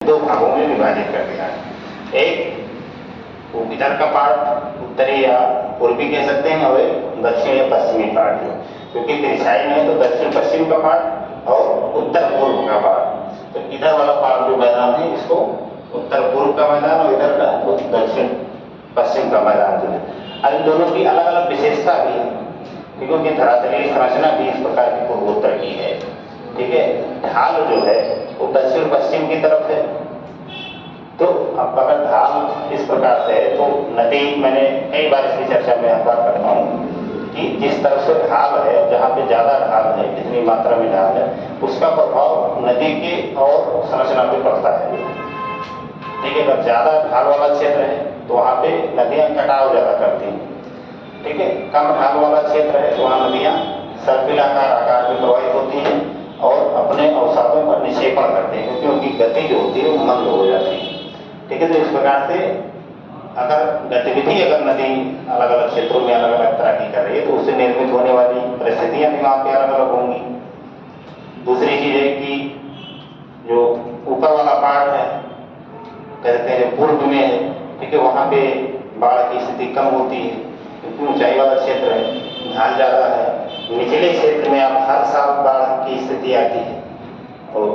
दो भागों में विभाजित कर दिया है। एक वो इधर का पार्ट उत्तरी या पूर्वी कह सकते हैं, और दक्षिण या पश्चिमी पार्ट जो, क्योंकि त्रिशाई में तो दक्षिण पश्चिम का पार्ट और उत्तर पूर्व का पार्ट। तो इधर वाला पार्ट जो मैदान है इसको उत्तर पूर्व का मैदान और इधर का दक्षिण पश्चिम का मैदान जो है। अब इन दोनों की अलग अलग विशेषता भी है, क्योंकि धरातलीय संरचना भी इस प्रकार की पूर्वोत्तर की है। ठीक है, ढाल जो है वो दक्षिण पश्चिम की तरफ है। तो अब अगर ढाल इस प्रकार से है तो नदी, मैंने कई बार इसकी चर्चा में बात करता हूँ कि जिस तरफ से ढाल है, जहाँ पे ज्यादा ढाल है, जितनी मात्रा में ढाल है, उसका प्रभाव नदी के और संरचना पे पड़ता है। ठीक है, अगर ज्यादा ढाल वाला क्षेत्र है तो वहाँ पे नदियाँ कटाव ज्यादा करती हैं। ठीक है, कम ढाल वाला क्षेत्र है तो वहाँ नदियाँ सर्पिलाकार आकार में प्रवाहित होती हैं और अपने अवसादों पर निक्षेपण करते हैं, क्योंकि उनकी गति जो होती है वो मंद हो जाती है। ठीक है, तो इस प्रकार से अगर गतिविधि अगर नदी अलग अलग क्षेत्रों में अलग अलग तरह की कर रही है तो उससे निर्मित होने वाली परिस्थितियां भी वहाँ पे अलग अलग होंगी। दूसरी चीज है कि जो ऊपर वाला पार्ट है, कहते हैं पूर्व में है, ठीक है, वहाँ पे बाढ़ की स्थिति कम होती है क्योंकि ऊंचाई वाला क्षेत्र है, ढाल ज्यादा है। निचले क्षेत्र में आप हर साल बाढ़ की स्थिति आती है और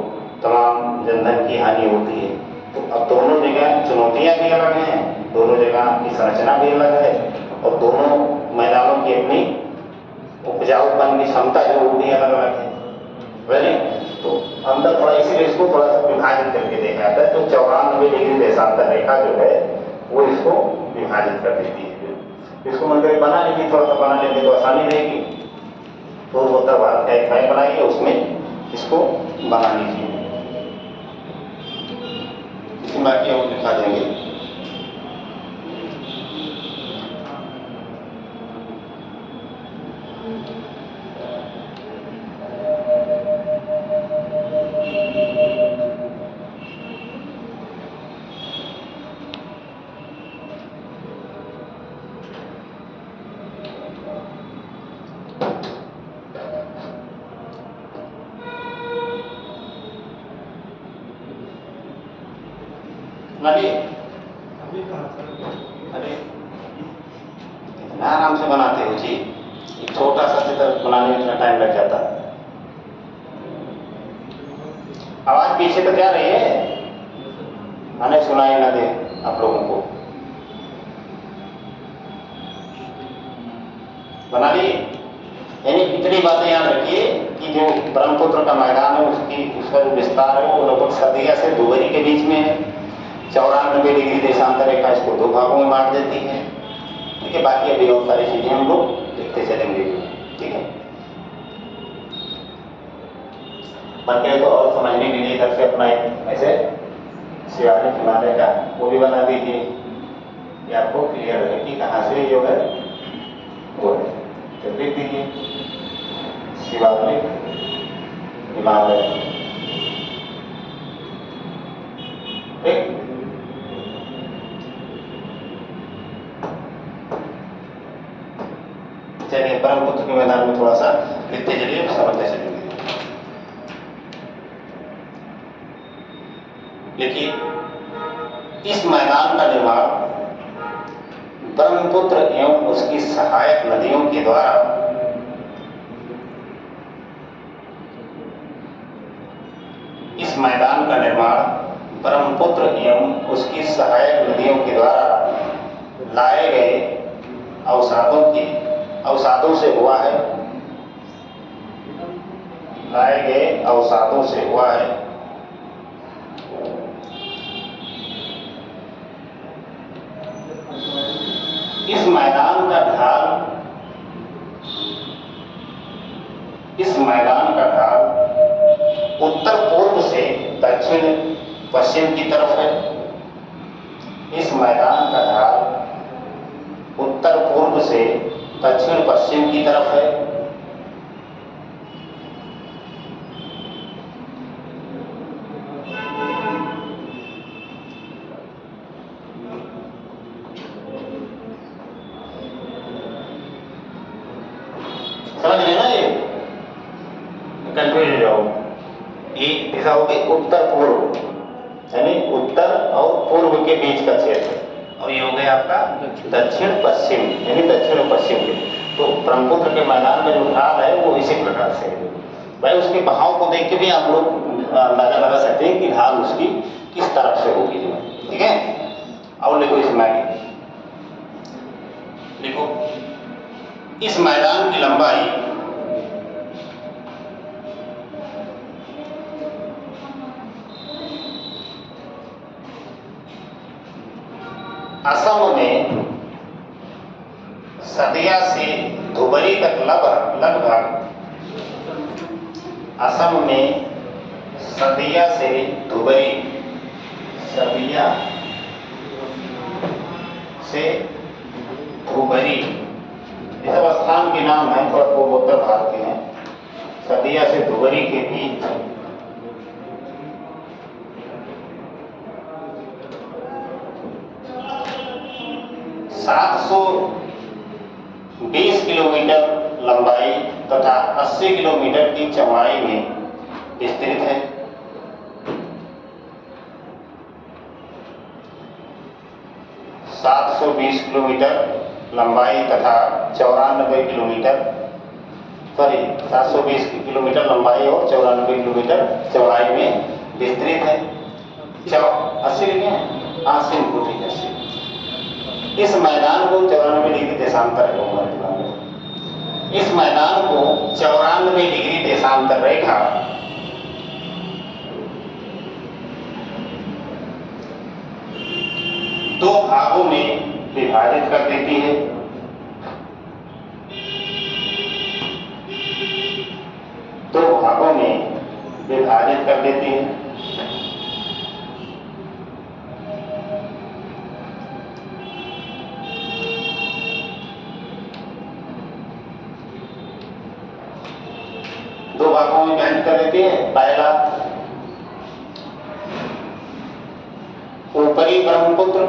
तमाम जनधन की हानि होती है। तो अब दोनों जगह चुनौतियां भी अलग हैं, दोनों जगह की संरचना भी अलग है और दोनों मैदानों की अपनी उपजाऊपन की क्षमता जो वो भी अलग अलग है। तो अंदर थोड़ा इसीलिए इसको थोड़ा सा विभाजित करके देखा जाता है। तो 94 डिग्री देशांतर रेखा जो है वो इसको विभाजित कर देती है। इसको मतलब बना लीजिए, थोड़ा सा बना लेंगे तो आसानी रहेगी। पूर्वोत्तर भारत का एक मैप बनाइए, उसमें इसको बना लीजिए, इसमें बाकी हम दिखा देंगे। अरे इतना आराम से बनाते हो जी, एक छोटा सा चित्र बनाने में इतना टाइम लग जाता है। आवाज पीछे तो क्या रही है, मैंने सुनाई ना दे आप लोगों को। बना ली, यानी इतनी बातें याद रखिए कि जो ब्रह्मपुत्र का मैदान है उसका जो विस्तार है वो लगभग सदिया से दुबरी के बीच में है। 94 डिग्री देशांतर रेखा इसको दो भागों में बांट देती है। ठीक है, बाकी अभी और सारी चीजें हम लोग देखते चलेंगे। ठीक है, बनके तो और समझने के लिए इधर से अपना ऐसे शिवालिक हिमालय का वो भी बना दीजिए कि आपको क्लियर रहे कि कहाँ से जो है वो है। तो लिख दीजिए शिवालिक हिमालय। ठीक, चलिए ब्रह्मपुत्र के मैदान में थोड़ा सा लिखते चलिए, समझते चलिए। देखिए, इस मैदान का निर्माण ब्रह्मपुत्र एवं उसकी सहायक नदियों के द्वारा इस मैदान का निर्माण ब्रह्मपुत्र एवं उसकी सहायक नदियों के द्वारा लाए गए अवसादों से हुआ है। लाए गए अवसादों से हुआ है। इस मैदान का ढाल उत्तर पूर्व से दक्षिण पश्चिम की तरफ है। इस मैदान का ढाल उत्तर पूर्व से दक्षिण पश्चिम की तरफ है। समझ गए ना, ये कंफ्यूज हो जाओ। ये दिशा होगी उत्तर पूर्व, यानी के बीच का क्षेत्र, और ये हो गया आपका दक्षिण पश्चिम, यानी दक्षिण और पश्चिम के। तो ब्रह्मपुत्र के मैदान में जो ढाल है वो इसी प्रकार से है भाई। उसके बहाव को देख के भी आप लोग अंदाजा लगा सकते हैं कि ढाल उसकी किस तरफ से होगी जो, ठीक है। और लिखो इसमें, लिखो इस मैदान की लंबाई असम में सदिया से धुबरी तक लगभग असम में सदिया से धुबरी, सदिया से धुबरी, ये सब स्थान के नाम है पर पूर्वोत्तर भारत के हैं। सदिया से धुबरी के बीच 720 किलोमीटर लंबाई तथा 80 किलोमीटर की चौड़ाई में विस्तृत है। 720 किलोमीटर लंबाई तथा 94 किलोमीटर 720 किलोमीटर लंबाई और 94 किलोमीटर चौड़ाई में विस्तृत है। 80 लिखे हैं, 80 को ठीक है। इस मैदान को 94 डिग्री देशांतर है, इस मैदान को 94 डिग्री देशांतर रेखा दो भागों में विभाजित कर देती है। दो भागों में विभाजित कर देती है। दो भागों में विभाजित कर देती है। पहला ऊपरी ब्रह्मपुत्र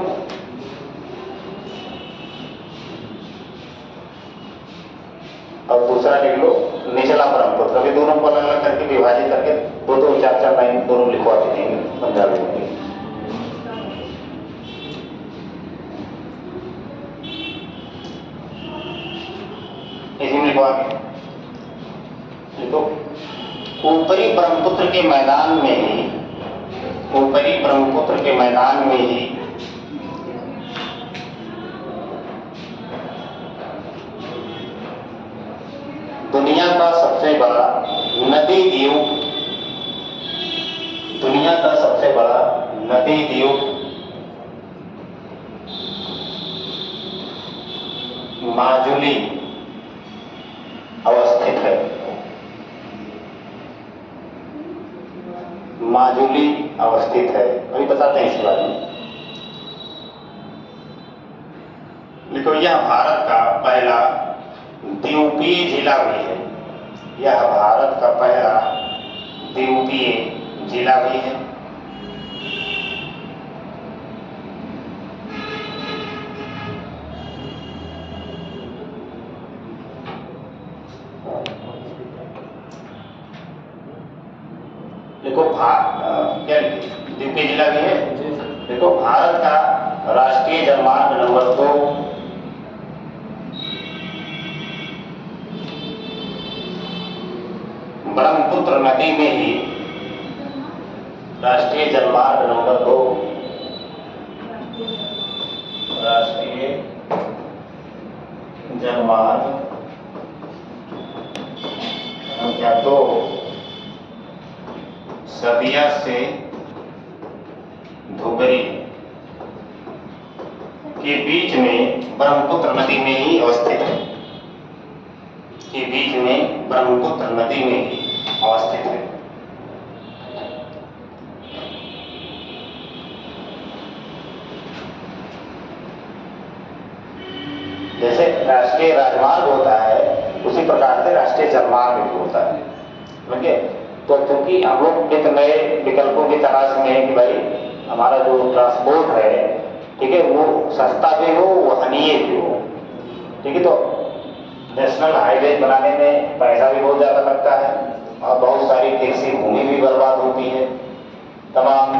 और दूसरा लिख लो निचला ब्रह्मपुत्र। अभी दोनों को अलग अलग करके विभाजित करके दो चार लाइन दोनों लिखवा देंगे पंजाबी में। इसी में लिखवा के तो ऊपरी ब्रह्मपुत्र के मैदान में ही, ऊपरी ब्रह्मपुत्र के मैदान में ही दुनिया का सबसे बड़ा नदी द्वीप, दुनिया का सबसे बड़ा नदी द्वीप माजुली अवस्थित है। माजुली अवस्थित है। अभी बताते हैं इसके बारे में। देखो यह भारत का पहला द्वीपीय जिला भी है। यह भारत का पहला द्वीपीय जिला भी है। देखो क्या द्वीपीय जिला भी है। देखो भारत का राष्ट्रीय जलमार्ग नंबर 2 ब्रह्मपुत्र नदी में ही, राष्ट्रीय जलमार्ग नंबर 2, राष्ट्रीय जलमार्ग संख्या 2 सदिया से धुबरी के बीच में ब्रह्मपुत्र नदी में ही अवस्थित है। के बीच में ब्रह्मपुत्र नदी में ही अवस्थित है। जैसे राष्ट्रीय राजमार्ग होता है उसी प्रकार से राष्ट्रीय जलमार्ग भी होता है। ठीक है, तो क्योंकि हम लोग एक नए विकल्पों की तलाश में है कि भाई हमारा जो ट्रांसपोर्ट है, ठीक है, वो सस्ता भी हो, वहनीय भी हो। ठीक है, तो नेशनल हाईवे बनाने में पैसा भी बहुत ज़्यादा लगता है और बहुत सारी कृषि भूमि भी बर्बाद होती है। तमाम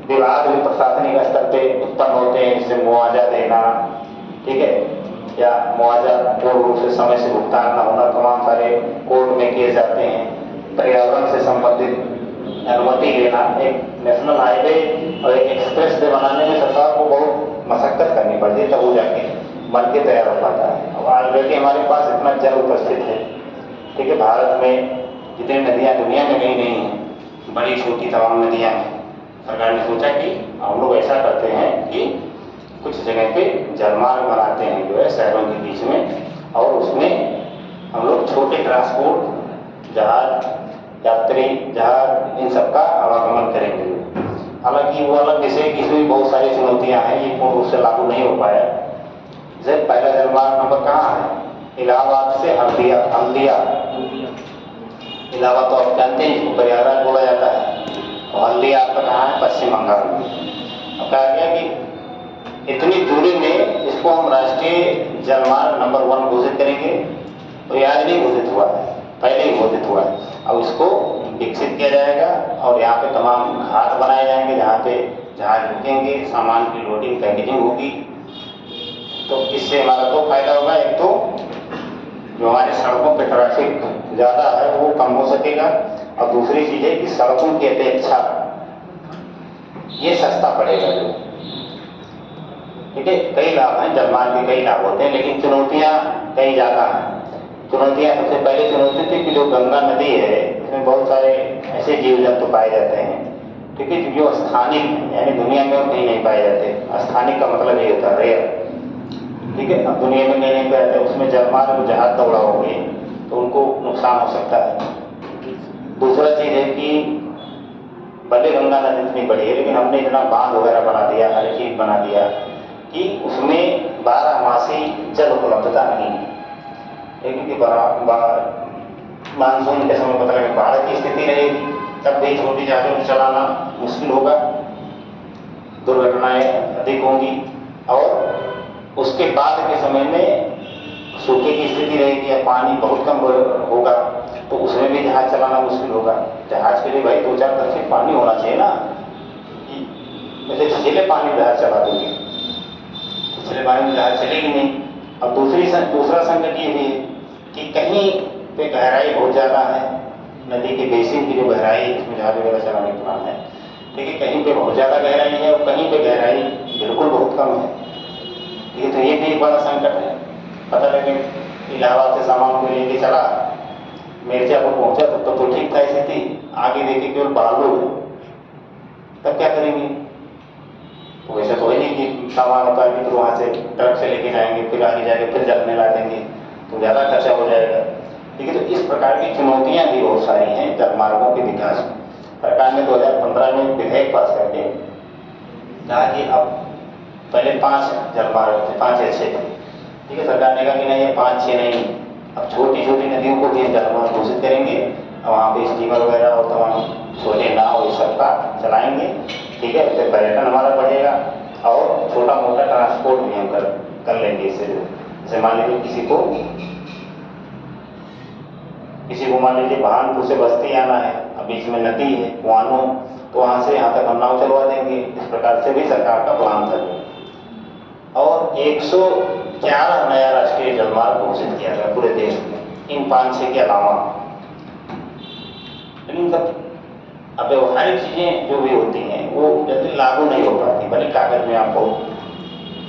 विवाद भी प्रशासनिक स्तर पे उत्पन्न होते हैं, जैसे मुआवजा देना, ठीक है, या मुआवजा पूर्ण रूप से समय से भुगतान न होना, तमाम सारे कोर्ट में किए जाते हैं। पर्यावरण से संबंधित अनुमति लेना, एक नेशनल हाईवे और एक एक्सप्रेस वे बनाने में सरकार को बहुत मशक्कत करनी पड़ती है, तब वो जाके बन के तैयार हो पाता है। अब ऑलरेडी हमारे पास इतना जल उपस्थित है, ठीक है, भारत में जितनी नदियाँ दुनिया में कहीं नहीं हैं, बड़ी छोटी तमाम नदियाँ हैं। सरकार ने सोचा कि हम लोग ऐसा करते हैं कि कुछ जगह पे जलमार्ग बनाते हैं जो है शहरों के बीच में, और उसमें हम लोग छोटे ट्रांसपोर्ट, जहाज, यात्री जहाज, इन सब का आवागमन करेंगे। हालांकि वो अलग विषय की, इसमें बहुत सारी चुनौतियाँ हैं, ये पूर्ण रूप से लागू नहीं हो पाया। जैसे पहला जलमार्ग नंबर कहाँ है? इलाहाबाद से हल्दिया। इलाहाबाद तो आप जानते हैं, इसको प्रयागराज बोला जाता है, और हल्दिया आपका कहाँ है? पश्चिम बंगाल में। अब कहा गया कि इतनी दूरी में इसको हम राष्ट्रीय जलमार्ग नंबर 1 घोषित करेंगे, तो ये आज नहीं घोषित हुआ है, पहले ही घोषित हुआ है। अब इसको विकसित किया जाएगा और यहाँ पे तमाम घाट बनाए जाएंगे जहाँ पे जहाज रुकेंगे, सामान की लोडिंग पैकेजिंग होगी। तो इससे हमारा तो फायदा होगा, एक तो जो हमारे सड़कों पे ट्रैफिक ज़्यादा है वो कम हो सकेगा, और दूसरी चीज़ है कि सड़कों की अपेक्षा ये सस्ता पड़ेगा जो, ठीक है। कई लाभ हैं, जलमार्ग के कई लाभ होते हैं, लेकिन चुनौतियाँ कई ज़्यादा हैं। चुनौतियाँ, सबसे पहले चुनौती थी कि जो गंगा नदी है इसमें बहुत सारे ऐसे जीव जंतु पाए जाते हैं, ठीक है, जो स्थानिक यानी दुनिया में और कहीं नहीं पाए जाते। स्थानिक का मतलब ये होता है रेयर, ठीक है। अब दुनिया में नहीं पाए जाते, उसमें जलमार्ग जहाज दौड़ाओगे तो उनको नुकसान हो सकता है। दूसरा चीज़ है कि भले गंगा नदी इतनी बड़ी है, लेकिन हमने इतना बांध वगैरह बना दिया, हर चीज़ बना दिया कि उसमें 12 मासी जल उपलब्धता नहीं है, क्योंकि मानसून के समय पता लगे बाढ़ की स्थिति रहेगी, तब भी छोटी जहाजों को चलाना मुश्किल होगा, दुर्घटनाएं अधिक होंगी, और उसके बाद के समय में सूखे की स्थिति रहेगी या पानी बहुत कम होगा, तो उसमें भी जहाज चलाना मुश्किल होगा। जहाज के लिए भाई 2-4 दफे पानी होना चाहिए ना, जैसे छिले पानी में जहाज चला दोगे, छिले पानी में जहाज चलेगी नहीं। अब दूसरा संकट ये भी है कि कहीं पे गहराई बहुत ज़्यादा है, नदी के बेसिन की जो गहराई है इसमें जहाज वगैरह चलाने के प्लान है, ठीक है, कहीं पे बहुत ज़्यादा गहराई है और कहीं पे गहराई बिल्कुल बहुत कम है, ठीक है। तो ये भी एक बड़ा संकट है। पता लगे इलाहाबाद से सामान को लेके चला, मिर्जापुर पहुंचा तब तो ठीक था स्थिति, आगे देखे केवल बालू है, तब क्या करेंगे? तो वैसा तो है नहीं कि सामान होता है कि फिर वहाँ से ट्रक से लेके जाएंगे, फिर आगे जाके फिर जल में ला देंगे, तो ज़्यादा खर्चा हो जाएगा, ठीक है। तो इस प्रकार की चुनौतियाँ भी बहुत सारी हैं जलमार्गों के विकास में। सरकार ने 2015 में विधेयक पास करके कहा कि अब पहले 5 जलमार्ग थे, 5 या 6 थे, ठीक है। सरकार ने कहा कि नहीं, ये 5-6 नहीं, अब छोटी छोटी नदियों को भी जलमार्ग घोषित करेंगे, और वहाँ पे स्टीमर वगैरह और तमाम छोटे नाव ये सब का चलाएंगे, ठीक है। उससे पर्यटन हमारा बढ़ेगा और छोटा मोटा ट्रांसपोर्ट भी हम कर लेंगे इससे। जैसे मान लीजिए किसी को मान लीजिए भानपुर से बस्ती आना है, अब बीच में नदी है कुआनो, तो वहाँ से यहाँ तक हम नाव चलवा देंगे। इस प्रकार से भी सरकार का प्लान था। और 111 नया राष्ट्रीय जलमार्ग घोषित किया गया पूरे देश में, इन 5-6 के अलावा। लेकिन अब व्यवहारिक चीज़ें जो भी होती हैं वो जल्दी लागू नहीं हो पाती, भले कागज में आप बहुत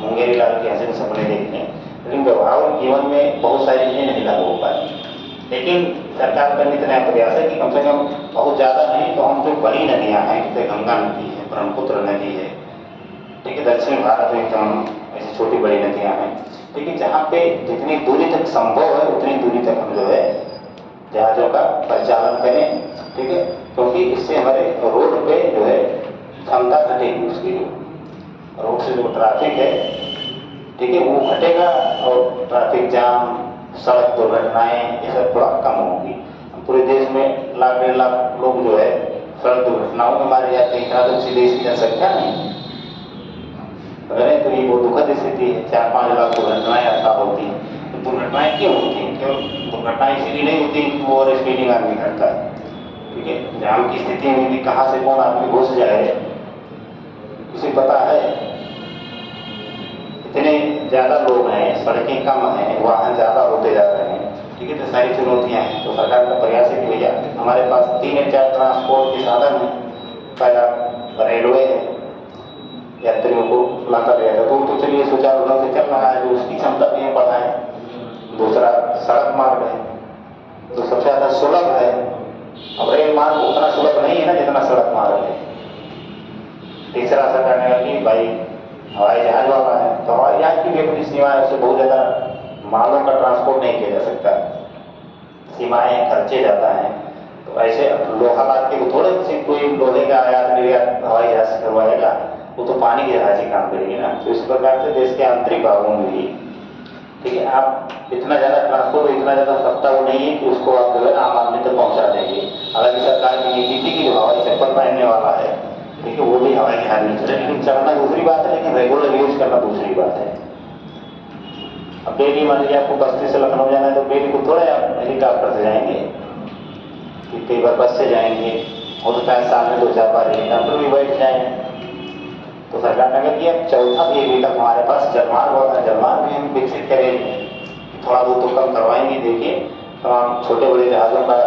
मुंगेरी लाल के हंसी सपने देखते हैं, लेकिन व्यवहारिक जीवन में बहुत सारी चीज़ें नहीं लागू हो पाती। लेकिन सरकार का इतना प्रयास है कि कम से कम बहुत ज़्यादा नहीं तो हम जो बड़ी नदियाँ हैं, जैसे गंगा नदी है, ब्रह्मपुत्र नदी है, ठीक है, दक्षिण भारत में तमाम ऐसी छोटी बड़ी नदियाँ हैं, ठीक है, जहाँ पे जितनी दूरी तक संभव है उतनी दूरी तक हम जो है जहाज़ों का परिचालन करें, ठीक है, क्योंकि इससे हमारे रोड पे जो है क्षमता घटेगी, उसकी रोड से जो ट्रैफिक है, ठीक है, वो घटेगा और ट्रैफिक जाम, सड़क दुर्घटनाएं ये सब थोड़ा कम होंगी। पूरे देश में 1-1.5 लाख लोग जो है सड़क दुर्घटनाओं में मारे जाते हैं, इतना तो किसी देश की जनसंख्या नहीं, अगर तो ये बहुत दुखद स्थिति है। 4-5 लाख दुर्घटनाएं ऐसा होती हैं। तो दुर्घटनाएं क्यों होती हैं? केवल दुर्घटनाएं इसलिए नहीं होती कि वो ओवर स्पीडिंग आदमी करता है, ठीक है, जाम की स्थिति में भी कहाँ से कौन आदमी घुस जाए, किसी पता है, इतने ज़्यादा लोग हैं, सड़कें कम हैं, वाहन ज़्यादा होते जा रहे हैं, ठीक है, तो सारी चुनौतियाँ हैं। तो सरकार का प्रयास है कि भैया हमारे पास 3 या 4 ट्रांसपोर्ट के साधन हैं। पहला रेलवे है, यात्रियों को लाता गया था, तो चलिए सुचारू रूप से चल रहा है, तो उसकी क्षमता भी हम बढ़ाएं। दूसरा सड़क मार्ग है, तो सबसे ज़्यादा सुलभ है। अब रेल मार्ग उतना सुलभ नहीं है ना जितना सड़क मार्ग है। तीसरा असर करने लगा कि भाई हवाई जहाज वाला है, तो हवाई जहाज की भी अपनी सीमा है, उससे बहुत ज़्यादा मालों का ट्रांसपोर्ट नहीं किया जा सकता, सीमाएँ हैं, खर्चे ज़्यादा हैं। तो ऐसे लोहा लाद के थोड़े से कोई लोहे का आयात निर्यात हवाई जहाज से करवाएगा, वो तो पानी के जहाज ही काम करेगी ना। तो इस प्रकार से देश के आंतरिक भागों में भी, ठीक है, आप इतना ज़्यादा ट्रांसपोर्ट, इतना ज़्यादा सस्ता वो नहीं है कि उसको आप जो है आम आदमी तक पहुँचा देंगे। हालांकि सरकार की नीति थी कि जो हवाई चप्पल पहनने वाला है, ठीक है, वो भी हवाई जहाज में चले, लेकिन चढ़ना दूसरी बात है, लेकिन रेगुलर यूज करना दूसरी बात है। अब डेली मान लीजिए आपको बस्ती से लखनऊ जाना है, तो डेली को थोड़े आप हेलीकॉप्टर से जाएंगे, कई बार बस से जाएंगे, हो सकता है साल में 2-4 बार हेलीकॉप्टर भी बैठ जाएंगे। तो सरकार ने कहा कि अब चौथा भी तक हमारे पास जलमार्ग होता है, जलमार्ग भी हम विकसित करेंगे, थोड़ा बहुत तो कम करवाएंगे। देखिए तमाम छोटे बड़े जहाज़ों का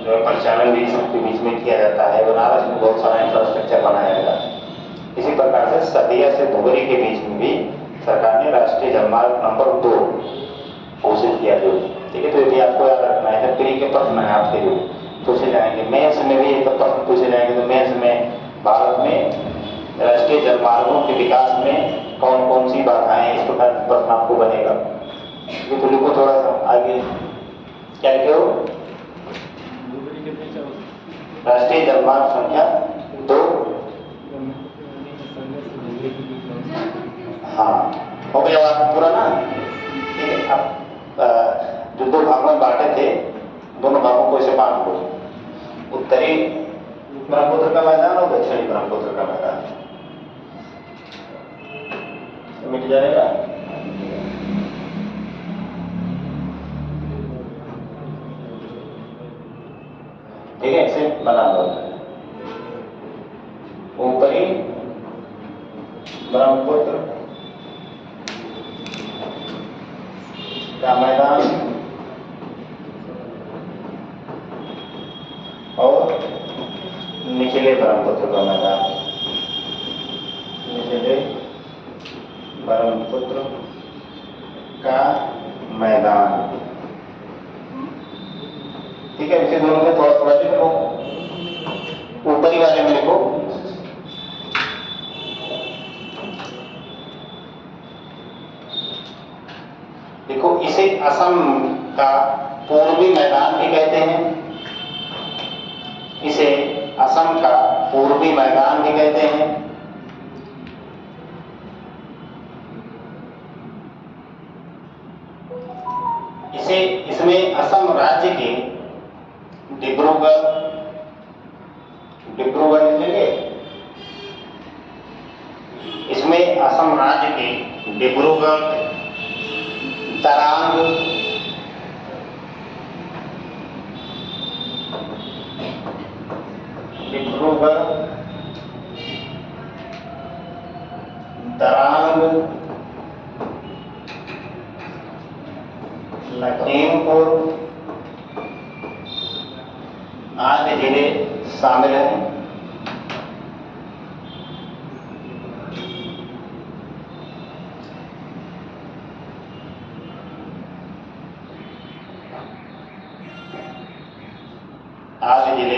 जो है परिचालन भी सबके बीच में किया जाता है। बनारस में बहुत सारा इंफ्रास्ट्रक्चर बनाया गया। इसी प्रकार से सदिया से धुबरी के बीच में भी सरकार ने राष्ट्रीय जलमार्ग नंबर 2 घोषित किया जो, ठीक है। तो यदि आपको याद रखना है, जब प्री के प्रश्न है आपके जो पूछे जाएंगे, मेंस में भी एक प्रश्न पूछे जाएंगे, तो मेंस में भारत में राष्ट्रीय जलमार्गों के विकास में कौन कौन सी बाधाएं, इस प्रकार का प्रश्न आपको बनेगा। ये तो लिखो थोड़ा सा आगे, क्या लिखे हो, राष्ट्रीय जलमार्ग संख्या 2। हाँ, हो गया बात पूरा ना, ठीक है। अब जो 2 भागों में बांटे थे, दोनों भागों को इसे बांट दो, उत्तरी ब्रह्मपुत्र का मैदान और दक्षिणी ब्रह्मपुत्र का मैदान, मिट जाएगा। ठीक है, इसे बना दो, ऊपरी ब्रह्मपुत्र का मैदान और निचले ब्रह्मपुत्र का मैदान, निचले ब्रह्मपुत्र का मैदान, ठीक है। इसे दोनों में थोड़ा थोड़ा लिखो, ऊपरी वाले में लिखो देखो, इसे असम का पूर्वी मैदान भी कहते हैं, इसे असम का पूर्वी मैदान भी कहते हैं, इसमें असम राज्य के डिब्रूगढ़ लिखेंगे, इसमें असम राज्य के डिब्रूगढ़, तरांग, लखीमपुर आदि जिले शामिल हैं। आदि जिले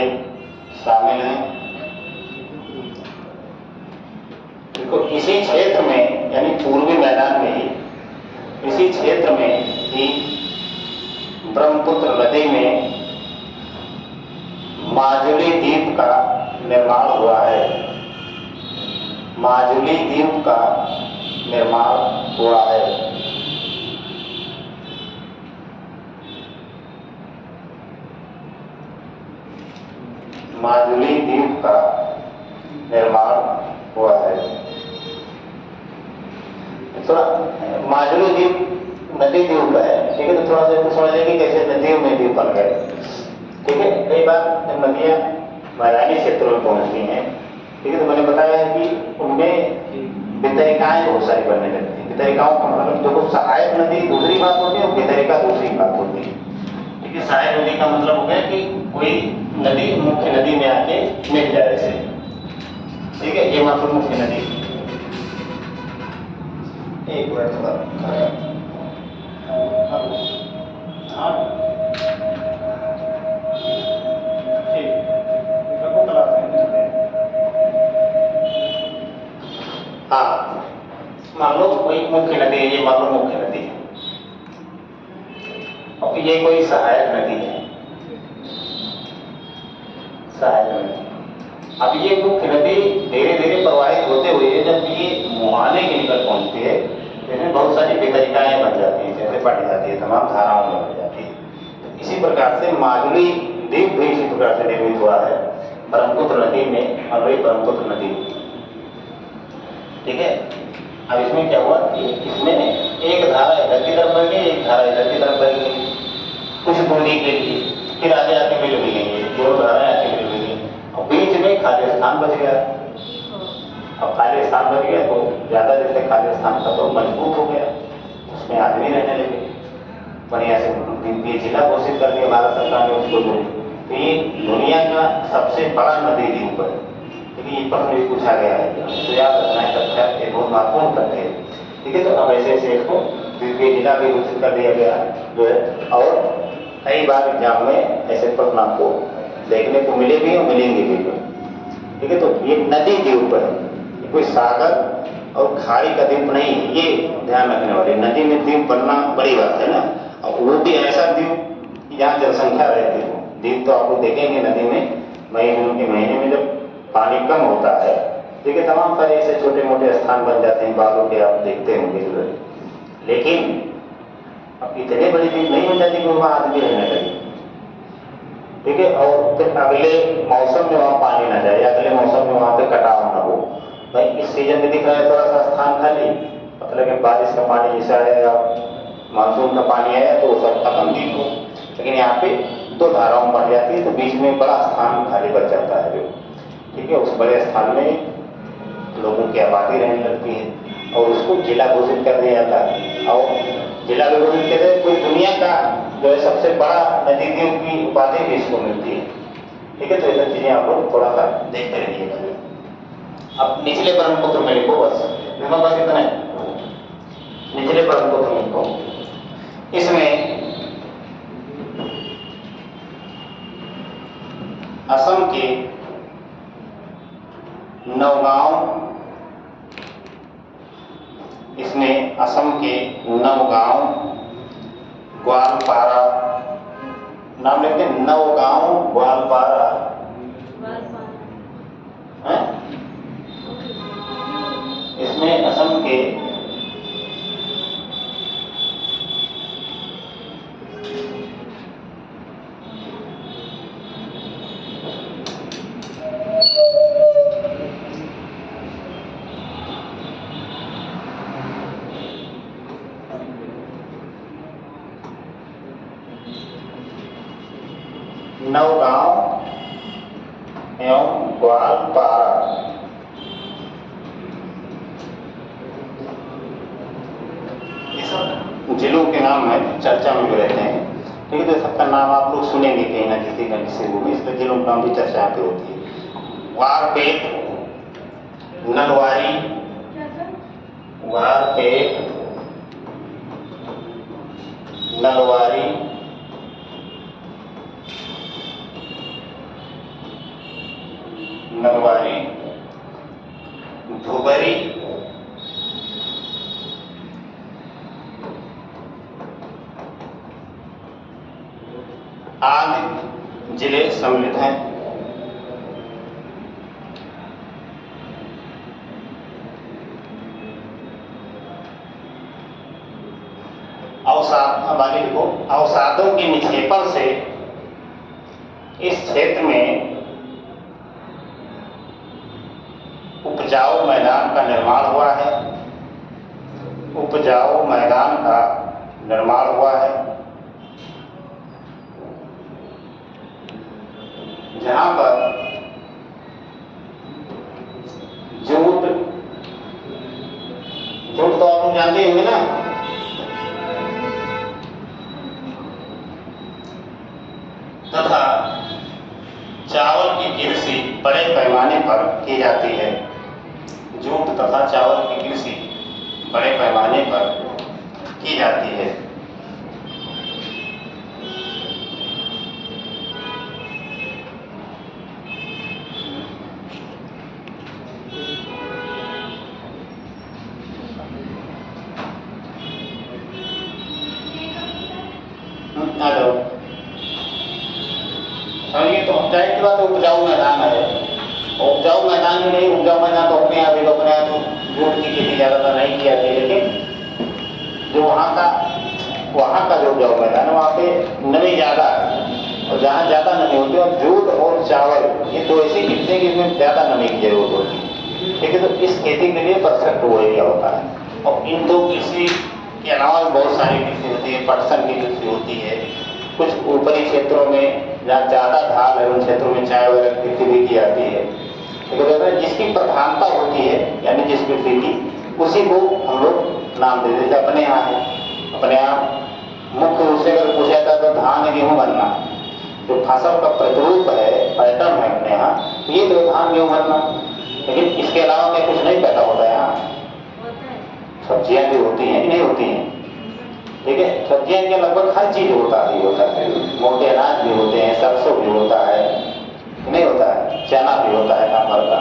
शामिल हैं। देखो, इसी क्षेत्र में यानी पूर्वी मैदान में ही, इसी क्षेत्र में ही ब्रह्मपुत्र नदी में माजुली द्वीप का निर्माण हुआ है। माजुली द्वीप का निर्माण हुआ है। माजुली द्वीप का निर्माण हुआ है। थोड़ा माजुली द्वीप नदी द्वीप है, ठीक है। तो थोड़ा सा समझ लेंगे कैसे नदियों में द्वीप बन गए, ठीक है। कई बार जब नदियां मैदानी क्षेत्रों में पहुंचती हैं, ठीक है, तो मैंने बताया है कि उनमें सारी बनने लगती है। वितरिकाओं का मतलब देखो, सहायक नदी दूसरी बात होती है और वितरिका दूसरी बात होती है। देखिए, सहायक नदी का मतलब हो गया कि कोई नदी मुख्य नदी में आके मिल जाए ऐसे, ठीक है, ये मतलब मुख्य नदी। एक मिनट थोड़ा हाँ, मान लो कोई मुख्य नदी है, ये मान लो मुख्य नदी है और ये कोई सहायक नदी है, सहायक नदी। अब ये मुख्य नदी धीरे धीरे प्रवाहित होते हुए जब ये मुहाने के निकट पहुंचती है तो इसमें बहुत सारी वितरिकाएं बन जाती हैं, जैसे बढ़ जाती है, तमाम धाराओं में बढ़ जाती है। तो इसी प्रकार से माजुली द्वीप भी इसी प्रकार से निर्मित हुआ है ब्रह्मपुत्र नदी में, और वही ब्रह्मपुत्र नदी, ठीक है। अब इसमें क्या हुआ कि इसमें एक धारा इधर की तरफ बह गई, एक धारा इधर की तरफ बह गई कुछ दूरी के लिए, फिर आगे आके मिल भी गई, दोनों धाराएं आके मिल भी गई और बीच में खाली स्थान बच गया। अब खाली स्थान बच गया तो ज्यादा जैसे खाली स्थान था तो मजबूत हो गया, उसमें आदमी रहने लगे, बढ़िया से ये जिला घोषित कर दिया भारत सरकार ने उसको। तो ये दुनिया का सबसे बड़ा नदी द्वीप है, क्योंकि ये प्रश्न भी पूछा गया है, तो याद रखना है कक्षा, ये बहुत महत्वपूर्ण तथ्य है, ठीक है। तो अब ऐसे ऐसे इसको द्वीपीय जिला भी घोषित कर दिया गया जो है, और कई बार एग्जाम में ऐसे प्रश्न आपको देखने को मिले भी और मिलेंगे भी, ठीक है। तो ये नदी द्वीप है, कोई सागर और खाड़ी का द्वीप नहीं, ये ध्यान रखने वाले। नदी में द्वीप बनना बड़ी बात है ना, और वो भी ऐसा द्वीप जहाँ जनसंख्या रहती हो। द्वीप तो आप लोग देखेंगे नदी में मई जून के महीने में जब पानी कम होता है, ठीक है, तमाम सारे ऐसे छोटे मोटे स्थान बन जाते हैं बालों के, आप देखते होंगे। लेकिन अब इतने बड़ी द्वीप नहीं बन जाती कि वहाँ आदमी रहने लगे, ठीक है। और फिर अगले मौसम में वहाँ पानी ना जाए, अगले मौसम में वहाँ पे कटाव ना हो। भाई इस सीजन में दिख रहा है थोड़ा सा स्थान खाली, मतलब कि बारिश का पानी जैसा आएगा, मानसून का पानी आया तो सब खत्म द्वीप हो, लेकिन यहाँ पे दो धाराओं बढ़ जाती है तो बीच में बड़ा स्थान खाली बच जाता है जो, ठीक है। उस बड़े स्थान में लोगों की आबादी रहने लगती है और उसको जिला घोषित कर दिया जाता है। और जिला भी घोषित कहते हैं, कोई दुनिया का जो है सबसे बड़ा नदी द्वीप की उपाधि भी इसको मिलती है, ठीक है। तो ये सब चीजें आप लोग थोड़ा सा देखते रहिएगा। अब निचले ब्रह्मपुत्र में लिखो, बस इतना है, निचले ब्रह्मपुत्र में लिखो। इसमें असम के नौगांव, इसमें असम के नौगांव, ग्वालपारा, नाम लिखते हैं नौगांव ग्वालपारा, इसमें असम के नौगांव एवं ग्वालपारा, ये सब जिलों के नाम है, चर्चा में भी रहते हैं, ठीक है। तो सबका नाम आप लोग सुनेंगे कहीं ना किसी न किसी को, इसलिए जिलों का नाम भी चर्चा पे होती है। वारपेट, नलवारी, वारपेट, नलवारी, नलवारी, धुबरी, आदि जिले सम्मिलित हैं। अवसादों के निक्षेपण से इस क्षेत्र में उपजाऊ मैदान का निर्माण हुआ है, उपजाऊ मैदान का निर्माण हुआ है, जहां पर जूट, जूट तो आप लोग जानते होंगे ना। तथा चावल की कृषि बड़े पैमाने पर की जाती है। जूट तथा चावल की कृषि बड़े पैमाने पर की जाती है। आ जाओ, समझिए। तो जाहिर सी बात है उपजाऊ मैदान है, उपजाऊ मैदान ही नहीं, उपजाऊ मैदान तो अपने आप ही अपने आप जूट की खेती ज़्यादातर नहीं की जाती, लेकिन जो वहाँ का जो उपजाऊ मैदान है वहाँ पे नमी ज़्यादा है, और जहाँ ज़्यादा नमी होती है, और जूट और चावल ये दो ऐसी खेती है कि इसमें ज़्यादा नमी की जरूरत होती है। ठीक है, तो इस खेती के लिए परफेक्ट वो एरिया होता है। और इन दो कृषि के अलावा भी बहुत सारी कृषि होती है, पटसन की कृषि होती है, कुछ ऊपरी क्षेत्रों में जहाँ ज़्यादा ढाल है उन क्षेत्रों में चाय वगैरह की खेती भी की जाती है। लेकिन जिसकी प्रधानता होती है यानी जिस कृषि की, उसी को हम लोग नाम दे देते। अपने यहाँ है, अपने यहाँ मुख्य रूप से अगर पूछा जाता है तो धान गेहूँ गन्ना जो फसल का प्रतिरूप है, पैटर्न है अपने यहाँ, ये तो धान गेहूँ गन्ना। लेकिन इसके अलावा क्या कुछ नहीं पैदा होता है यहाँ? सब्जियां भी होती हैं कि नहीं होती हैं? ठीक है, सब्जियां के लगभग हर चीज होता है, मोटे अनाज भी होते हैं, सरसों भी होता है, नहीं होता है, चना भी होता है काम भर का।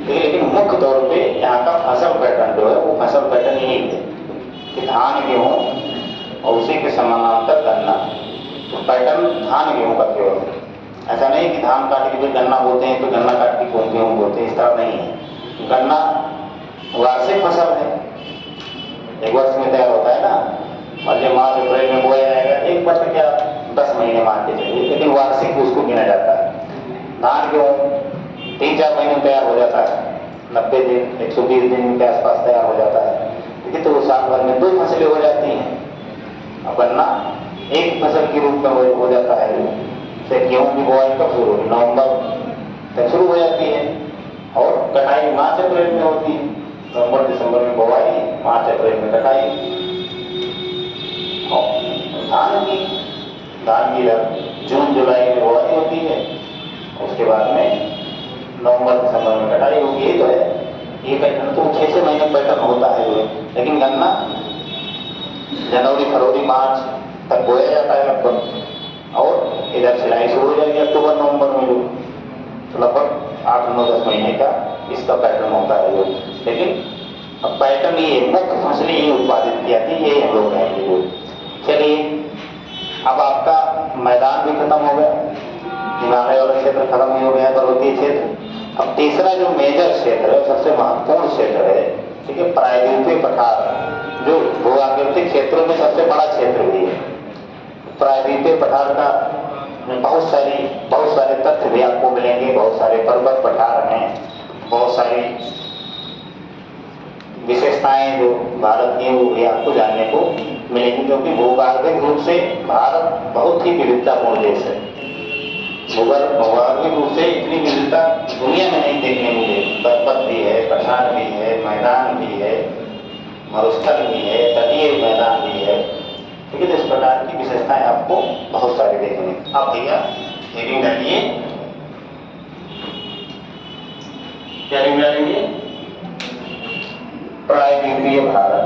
लेकिन मुख्य तौर पे यहाँ का फसल पैटर्न जो है वो फसल पैटर्न यही है कि धान गेहूँ और उसी के समानांतर गन्ना। तो पैटर्न धान गेहूँ का केवल, ऐसा नहीं कि धान काट के फिर गन्ना बोते हैं तो गन्ना काट के गेहूँ बोते हैं, इस तरह नहीं है। गन्ना वार्षिक फसल है, एक वर्ष में तैयार होता है ना, मान लीजिए मार्च अप्रैल में बोया जाएगा, एक वर्ष क्या 10 महीने मान के चलिए, लेकिन वार्षिक उसको गिना जाता है। धान गेहूँ 3-4 महीने में तैयार हो जाता है, 90 दिन 120 दिन के आसपास तैयार हो जाता है। ठीक है, तो साल भर में 2 फसलें हो जाती हैं। अब गन्ना एक फसल के रूप में हो जाता है। जैसे गेहूँ की बुआई कब शुरू होगी? नवंबर तक शुरू हो जाती है, और कटाई मार्च अप्रैल में होती है। नवंबर दिसंबर में बुआई, मार्च अप्रैल में कटाई। धान की जून जुलाई में बुआई होती है, उसके बाद में नवंबर दिसंबर में कटाई होगी। ये तो है, ये पैटर्न तो 6 महीने पैटर्न होता है। लेकिन गन्ना जनवरी फरवरी मार्च तक बोया जाता है लगभग, और इधर सिलाई शुरू हो जाएगी अक्टूबर नवंबर में, तो लगभग 8-9-10 महीने का इसका पैटर्न होता है। लेकिन अब पैटर्न ये मुख्य फसलें ही उत्पादित की जाती है, यही हम लोग कहेंगे। चलिए, अब आपका मैदान भी खत्म हो गया, हिमालय वाला क्षेत्र खत्म ही हो गया, पर्वतीय क्षेत्र। अब तीसरा जो मेजर क्षेत्र है, सबसे महत्वपूर्ण क्षेत्र है, ठीक है, प्रायद्वीपीय पठार, जो भूआकृतिक क्षेत्रों में सबसे बड़ा क्षेत्र भी है। प्रायद्वीपीय पठार का बहुत सारे तथ्य भी आपको मिलेंगे, बहुत सारे पर्वत पठार हैं, बहुत सारी विशेषताएं जो भारत की वो भी आपको जानने को मिलेंगी, क्योंकि भूगर्भिक रूप से भारत बहुत ही विविधतापूर्ण देश है। भूगर्भिक रूप से इतनी विविधता दुनिया में नहीं देखने को मिली। पर्वत भी है, पठार भी है, मैदान भी है, मरुस्थल भी है, तटीय मैदान भी है। ठीक है, तो इस प्रकार की विशेषताएं आपको बहुत सारी देखने। आप भैया हेडिंग डालिए, क्या हेडिंग डालेंगे? प्रायद्वीपीय भारत।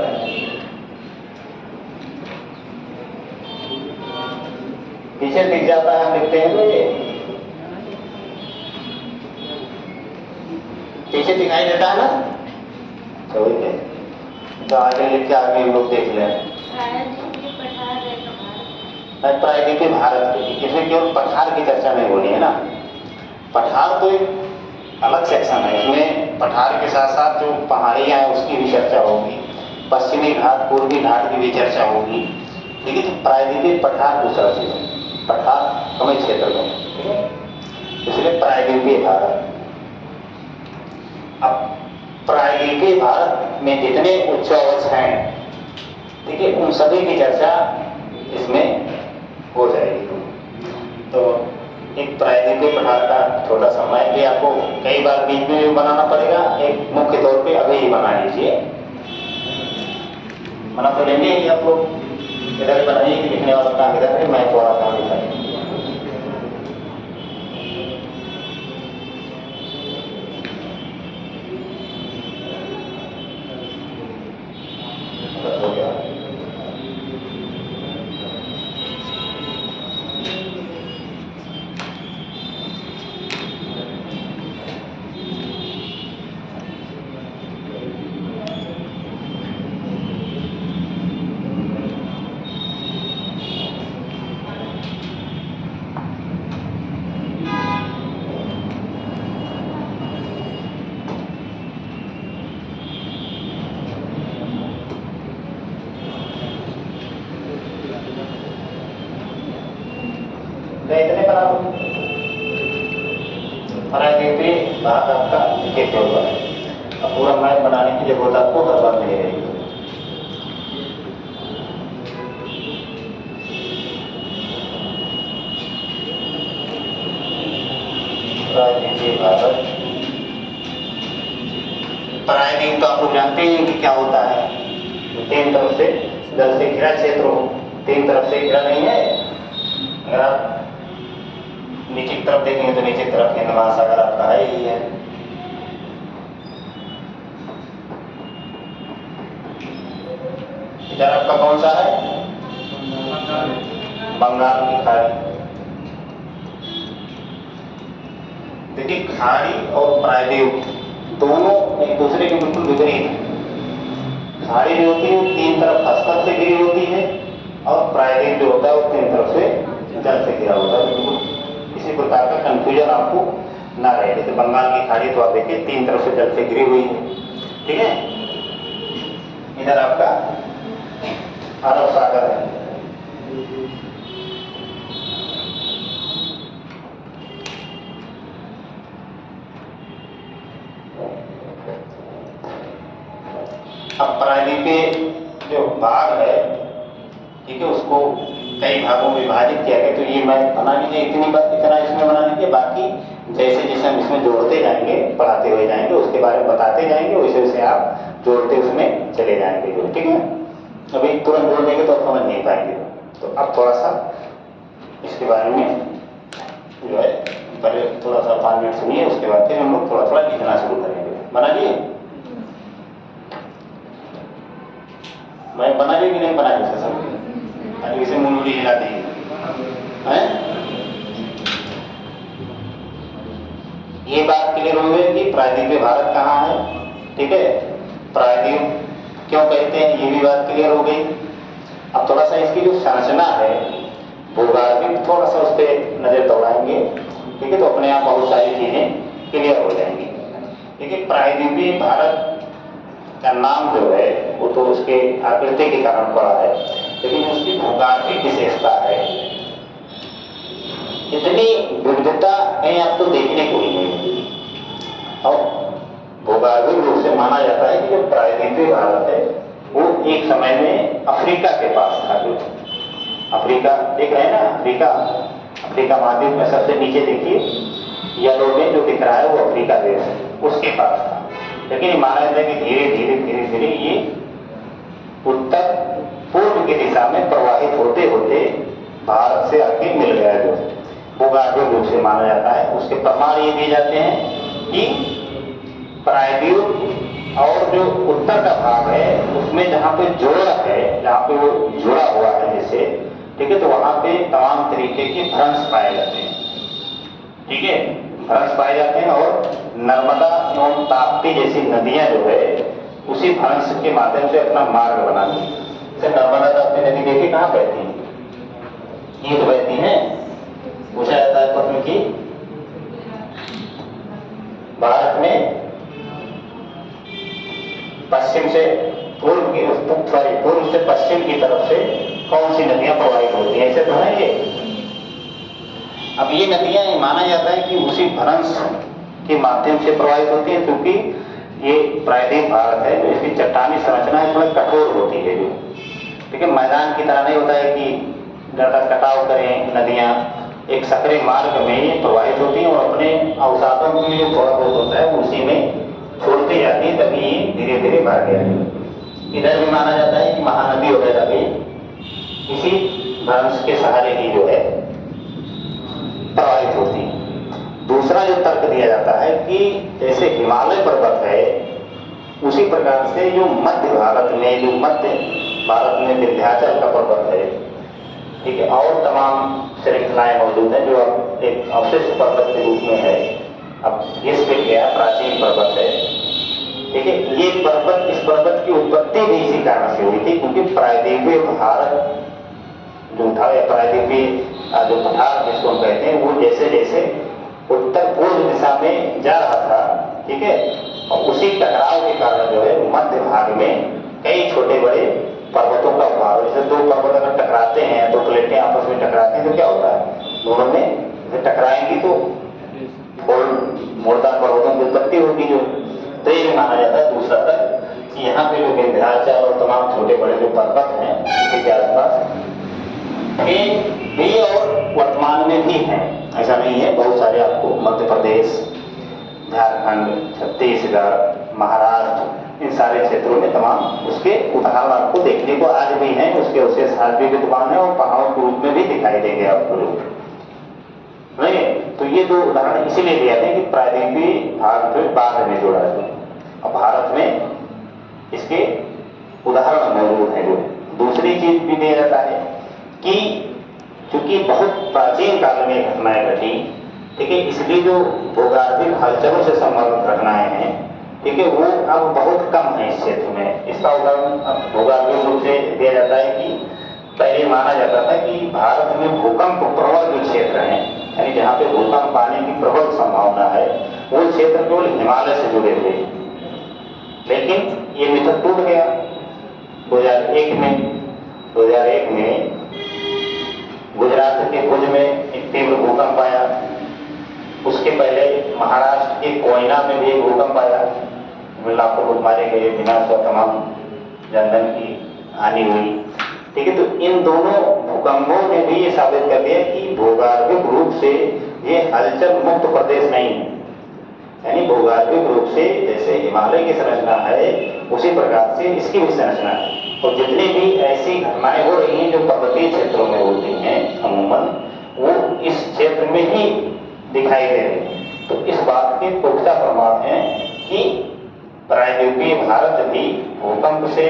पीछे दिख जाता है, हम लिखते हैं तो ये पीछे दिखाई देता है ना, तो आगे लिख के आगे हम लोग देख लें। प्रायद्वीपीय भारत की, इसमें केवल पठार की चर्चा नहीं होनी है ना। पठार तो एक अलग सेक्शन है, इसमें पठार के साथ साथ जो पहाड़ियाँ हैं उसकी भी चर्चा होगी, पश्चिमी घाट पूर्वी घाट की भी चर्चा होगी। लेकिन तो प्रायद्वीपीय पठार दूसरा चीज है, पठार हमें क्षेत्र में, ठीक है, इसलिए प्रायद्वीपीय भारत। अब प्रायद्वीपीय भारत में जितने उच्चावच हैं, ठीक है, उन सभी की चर्चा इसमें हो जाएगी। तो एक प्रायद्वीपीय पठार का छोटा सा मैप भी आपको कई बार बीच में भी बनाना पड़ेगा, एक मुख्य तौर पे अभी ही बना लीजिए। मना तो लेंगे ही आप लोग, इधर बनाइए कि लिखने वाला काम इधर है, मैं थोड़ा काम लिखा हो गया। इतने बना लो, प्रायद्वीपीय भाग आपका लिखे होगा। अब पूरा मैप बनाने की जरूरत आपको हर बार नहीं रहेगी। प्रायद्वीपीय भारत, प्रायद्वीप तो आप लोग जानते हैं कि क्या होता है, तीन तरफ से जल से घिरा क्षेत्र हो, तीन तरफ से घिरा नहीं है। अगर आप नीचे की तरफ देखेंगे तो नीचे की तरफ हिंद महासागर आपका है ही है। इधर आपका कौन सा है? बंगाल की खाड़ी। देखिए खाड़ी और प्रायद्वीप दोनों एक दूसरे के बिल्कुल विपरीत है। खाड़ी जो होती है वो तीन तरफ खसखस से घिरी होती है और प्रायद्वीप जो होता है वो तीन तरफ से जल से घिरा होता है। बिल्कुल किसी प्रकार का कंफ्यूजन आपको ना रहे। जैसे बंगाल की खाड़ी तो आप देखिए तीन तरफ से जल से घिरी हुई है, ठीक है। इधर आपका अरब सागर है। अब प्रायद्वीपीय जो भाग है, ठीक है, उसको कई भागों में विभाजित किया गया। तो ये मैं बना लीजिए, इतना इसमें बना लीजिए। बाकी जैसे जैसे हम इसमें जोड़ते जाएंगे, पढ़ाते हुए जाएंगे, उसके बारे में बताते जाएंगे, वैसे वैसे आप जोड़ते उसमें चले जाएंगे, ठीक है। अभी तुरंत जोड़ देंगे तो आप समझ नहीं पाएंगे। तो अब थोड़ा सा इसके बारे में जो है पहले थोड़ा सा 5 मिनट सुनिए, उसके बाद फिर हम लोग थोड़ा थोड़ा लिखना शुरू करेंगे। बना लिए? मैं बना लिए कि नहीं बना लिए सब? अभी इसे मुंगली हिला देंगे हैं? ये बात क्लियर हो गई कि प्रायद्वीपीय भारत कहाँ है, ठीक है। प्रायद्वीप क्यों कहते हैं, ये भी बात क्लियर हो गई। अब थोड़ा सा इसकी जो संरचना है भूगोलिक, थोड़ा सा उस पर नजर दौड़ाएंगे, ठीक है। तो अपने आप बहुत सारी चीजें क्लियर हो जाएंगी। देखिए प्रायद्वीपीय भारत का नाम जो है वो तो उसके आकृति के कारण पड़ा है, लेकिन उसकी भूगोलिक विशेषता है। इतनी विविधता कहीं आपको देखने को नहीं मिलेगी। और भूगोलिक रूप से माना जाता है कि जो प्रायद्वीपीय भारत है वो एक समय में अफ्रीका के पास था। जो अफ्रीका देख रहे हैं ना, अफ्रीका महाद्वीप में सबसे नीचे देखिए येलो में जो दिख रहा है वो अफ्रीका देश है, उसके पास था। लेकिन माना जाता है कि धीरे धीरे ये उत्तर पूर्व की दिशा में प्रवाहित होते होते भारत से आके मिल गया। जो भूगोलिक रूप से माना जाता है, उसके प्रमाण ये दिए जाते हैं कि प्रायद्वीप और जो उत्तर का भाग है उसमें जहाँ पे जोड़ा है, जहाँ पे वो जुड़ा हुआ है जैसे, ठीक है, तो वहां पे तमाम तरीके के भ्रंश पाए जाते हैं, ठीक है, भ्रंश पाए जाते हैं। और नर्मदा एवं ताप्ती जैसी नदियां जो है उसी भ्रंश के माध्यम से अपना मार्ग बनाती है। जैसे नर्मदा ताप्ती नदी देखिए कहाँ बहती है, ये तो बहती है, पूछा जाता है प्रश्न की भारत में पश्चिम से पूर्व की पूर्व से पश्चिम की तरफ से कौन सी नदियां प्रवाहित होती हैं, ऐसे तो है ये। अब ये नदियां माना जाता है कि उसी भ्रंश के माध्यम से प्रवाहित होती है, क्योंकि ये प्रायद्वीप भारत है तो इसकी चट्टानी संरचना थोड़ा कठोर होती है। जो ठीक है, मैदान की तरह नहीं होता है कि ज्यादा कटाव करें नदियां, एक सकरे मार्ग में ये प्रवाहित होती हैं और अपने अवसादों में जो थोड़ा बहुत होता है उसी में छोड़ती जाती है, तभी ये धीरे धीरे बढ़ गया है। इधर भी माना जाता है कि महानदी वगैरह भी इसी भ्रंश के सहारे ही जो है प्रभावित होती है। दूसरा जो तर्क दिया जाता है कि जैसे हिमालय पर्वत है, उसी प्रकार से जो मध्य भारत में विंध्याचल का पर्वत है, ठीक है, और तमाम श्रृंखलाएं मौजूद हैं जो अब एक अवशिष्ट पर्वत के रूप में है, अब घिस पिट गया, प्राचीन पर्वत है, ठीक है। ये पर्वत, इस पर्वत की उत्पत्ति भी इसी कारण से हुई थी, क्योंकि प्रायद्वीपीय भारत जो था, या प्रायद्वीपीय जो पठार जिसको हम कहते हैं, वो जैसे जैसे उत्तर पूर्व दिशा में जा रहा था, ठीक है, और उसी टकराव के कारण जो है मध्य भाग में कई छोटे बड़े पर्वतों का उभार। जैसे दो पर्वत अगर टकराते हैं, दो प्लेटें आपस में टकराते हैं तो क्या होता है, दोनों में टकराएंगी तो मोड़दार पर्वतों की उत्पत्ति होगी जो। तो ये माना जाता है दूसरा तक कि यहाँ पे जो विंध्याचल और तमाम छोटे बड़े जो पर्वत हैं इसी के आसपास ये भी और वर्तमान में भी हैं, ऐसा नहीं है। बहुत सारे आपको मध्य प्रदेश, झारखंड, छत्तीसगढ़, महाराष्ट्र, इन सारे क्षेत्रों में तमाम उसके उदाहरण आपको देखने को आज भी हैं। उसके अवशेष आज भी विद्यमान है और पहाड़ों के रूप में भी दिखाई देंगे आपको नहीं। तो ये दो उदाहरण इसीलिए दिए हैं कि प्रायद्वीपीय भाग में बाद में जोड़ा है और भारत में इसके उदाहरण मौजूद हैं। जो दूसरी चीज भी दिया जाता है कि चूंकि बहुत प्राचीन काल में घटनाएं घटी, ठीक है, इसलिए जो भूगर्भिक हलचलों से संबंधित घटनाएं हैं, ठीक है, वो अब बहुत कम है इस क्षेत्र में। इसका उदाहरण भूगर्भिक रूप से दिया जाता है कि पहले माना जाता था कि भारत में भूकंप प्रबल जो क्षेत्र हैं, यानी जहाँ पे भूकंप आने की प्रबल संभावना है, वो क्षेत्र केवल हिमालय से जुड़े हुए हैं। लेकिन ये मिथक टूट गया 2001 में गुजरात के भुज में एक तीव्र भूकंप आया। उसके पहले महाराष्ट्र के कोयना में भी एक भूकंप आया, लाखों लोग मारे गए, विनाश और तमाम जनधन की हानि हुई, ठीक है। तो इन दोनों भूकंपों ने भी ये साबित कर दिया कि भूगर्भिक रूप से ये हलचल मुक्त प्रदेश नहीं है, यानी भूगर्भिक रूप से जैसे हिमालय की संरचना है उसी प्रकार से इसकी भी संरचना है। और जितनी भी ऐसी घटनाएं हो रही हैं जो पर्वतीय क्षेत्रों में होती हैं अमूमन, वो इस क्षेत्र में ही दिखाई दे रही है। तो इस बात के पुख्ता प्रमाण है कि प्रायद्वीपीय भारत भी भूकंप से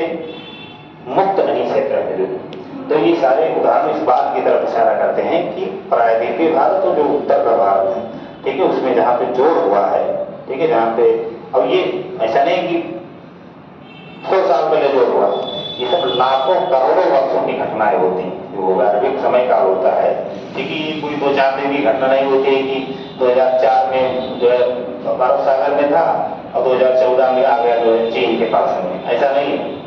मुक्त नहीं क्षेत्र है। तो ये सारे उदाहरण इस बात की तरफ इशारा करते हैं कि प्रायद्वीपीय भारत और जो उत्तर का भारत है, ठीक है, उसमें जहाँ पे जोड़ हुआ है, ठीक है, जहाँ पे अब ये ऐसा नहीं कि 100 साल पहले जोड़ हुआ, ये सब लाखों करोड़ों वर्षों की घटनाएं होती हैं। जो भूगर्भिक समय काल होता है, ठीक है, ये कोई 2-4 दिन की घटना नहीं होती है कि 2004 में जो है अरब सागर में था और 2014 में आ गया जो है चीन के पास में, ऐसा नहीं है।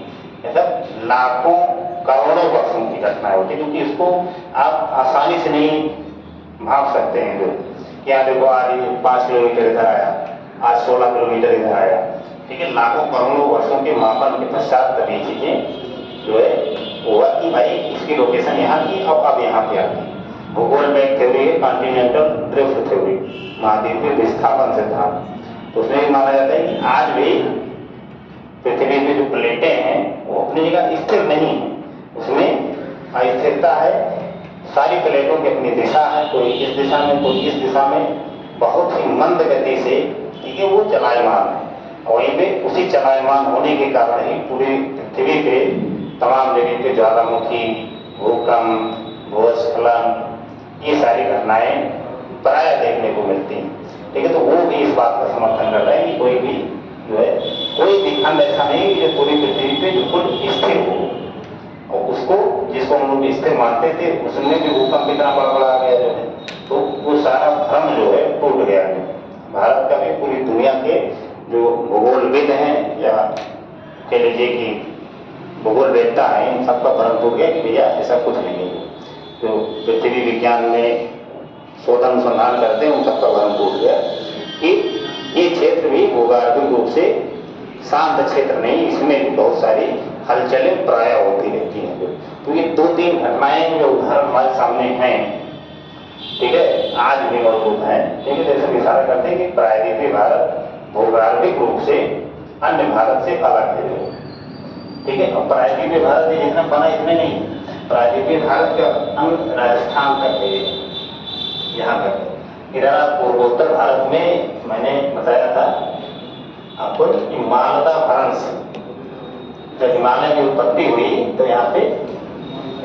ऐसा लाखों करोड़ों वर्षों की घटनाएं होती है, क्योंकि इसको आप आसानी से नहीं भाप सकते हैं। जो क्या देखो आज 5 किलोमीटर इधर आया, आज 16 किलोमीटर इधर आया, ठीक है, लाखों करोड़ों वर्षों के मापन के पश्चात तभी चीजें जो है हुआ कि भाई इसकी लोकेशन यहाँ की, अब यहाँ पे आ गई। भूगोल में एक थ्योरी है कॉन्टिनेंटल ड्रिफ्ट थ्योरी, महाद्वीपीय विस्थापन सिद्धांत। तो उसमें भी माना जाता है कि आज भी पृथ्वी में जो प्लेटें हैं वो अपनी जगह स्थिर नहीं है, उसमें अस्थिरता है। सारी प्लेटों की अपनी दिशा है, कोई इस दिशा में कोई इस दिशा में, बहुत ही मंद गति से, ठीक है, वो चलायमान है। और वहीं पे उसी चलायमान होने के कारण ही पूरी पृथ्वी पे तमाम जगह पे ज्वालामुखी, भूकंप, भूस्खलन, ये सारी घटनाएं प्राय देखने को मिलती हैं, ठीक है। तो वो भी इस बात का समर्थन कर रहे हैं कि कोई भी जो है कोई भी खंड ऐसा नहीं जो पूरी पृथ्वी पे बिल्कुल स्थिर हो, और उसको जिसको हम लोग स्थिर मानते थे उसमें भी भूकंप इतना बड़ा आ गया जो है, तो वो सारा भ्रम जो है टूट गया है। भारत का भी पूरी दुनिया के जो भूगोलविद हैं या कह लीजिए कि भूगोल वेदता है, इन सबका भ्रम टूट गया कि भैया ऐसा कुछ नहीं है। जो पृथ्वी विज्ञान में शोध अनुसंधान करते हैं उन सबका भ्रम टूट गया कि ये क्षेत्र भी भूगर्भिक रूप से शांत क्षेत्र नहीं, इसमें भी बहुत सारी हलचलें प्राय होती रहती हैं। तो ये 2-3 घटनाएं जो उदाहरण हमारे सामने हैं, ठीक है, आज भी मौजूद हैं, ठीक है, जैसे इशारा करते हैं कि प्रायद्वीपीय भारत भूगर्भिक रूप से अन्य भारत से अलग है। ठीक है। अब प्रायद्वीपीय भारत ये जितना बना इतने नहीं, प्रायद्वीपीय भारत का अंग राजस्थान तक है, यहाँ तक। इधर पूर्वोत्तर भारत में मैंने बताया था आपको कि मालदा भ्रंश, जब हिमालय की उत्पत्ति हुई तो यहाँ पे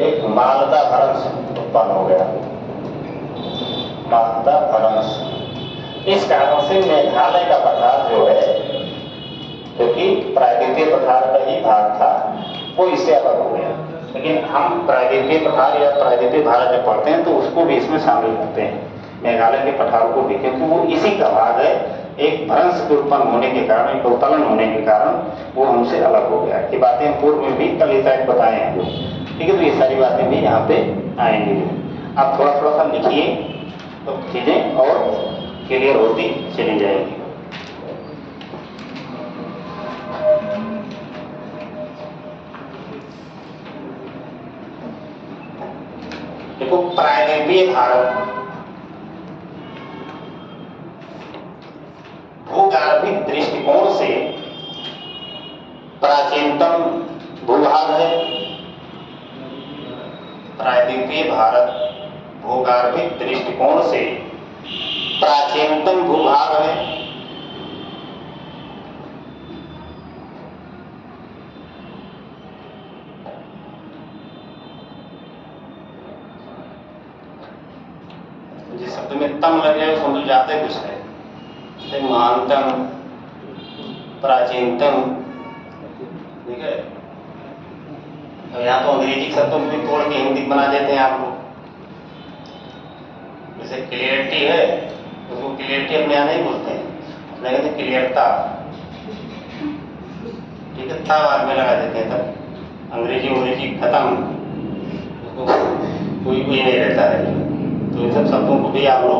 एक मालदा भ्रंश उत्पन्न हो गया, मालदा भ्रंश। इस कारण से मेघालय का पठार जो है, क्योंकि प्रायद्वीपीय पठार का ही भाग था, वो इससे अलग हो गया। लेकिन हम प्रायद्वीपीय पठार या प्रायद्वीपीय भारत जब पढ़ते हैं तो उसको भी इसमें शामिल करते हैं, मेघालय के पठार को भी, क्योंकि वो इसी का भाग है। एक भ्रंश के उत्पन्न होने के कारण, एक उत्तोलन होने के कारण वो हमसे अलग हो गया। ये बातें हम पूर्व में भी कल ही शायद बताए हैं, ठीक है। तो ये सारी बातें भी यहाँ पे आएंगी। आप थोड़ा थोड़ा सा लिखिए तो चीजें और क्लियर होती चली जाएगी। देखो, प्रायद्वीपीय भारत भूगर्भिक दृष्टिकोण से प्राचीनतम भूभाग है। प्रायद्वीपीय भारत भूगर्भिक दृष्टिकोण से प्राचीनतम भूभाग है। जिस शब्द में तम लग जाए समझ जाते कुछ है, महानतम, प्राचीनतम, ठीक है। तो यहाँ तो अंग्रेजी शब्दों को भी तोड़ के हिंदी बना देते हैं आप लोग। जैसे क्लियरिटी है, उसको क्लियरिटी अपने यहाँ नहीं बोलते हैं, अपने कहते हैं क्लियरता, ठीक है। ता बाद में लगा देते हैं, तब अंग्रेजी खत्म, उसको कोई नहीं रहता है। तो इन सब शब्दों को भी आप लोग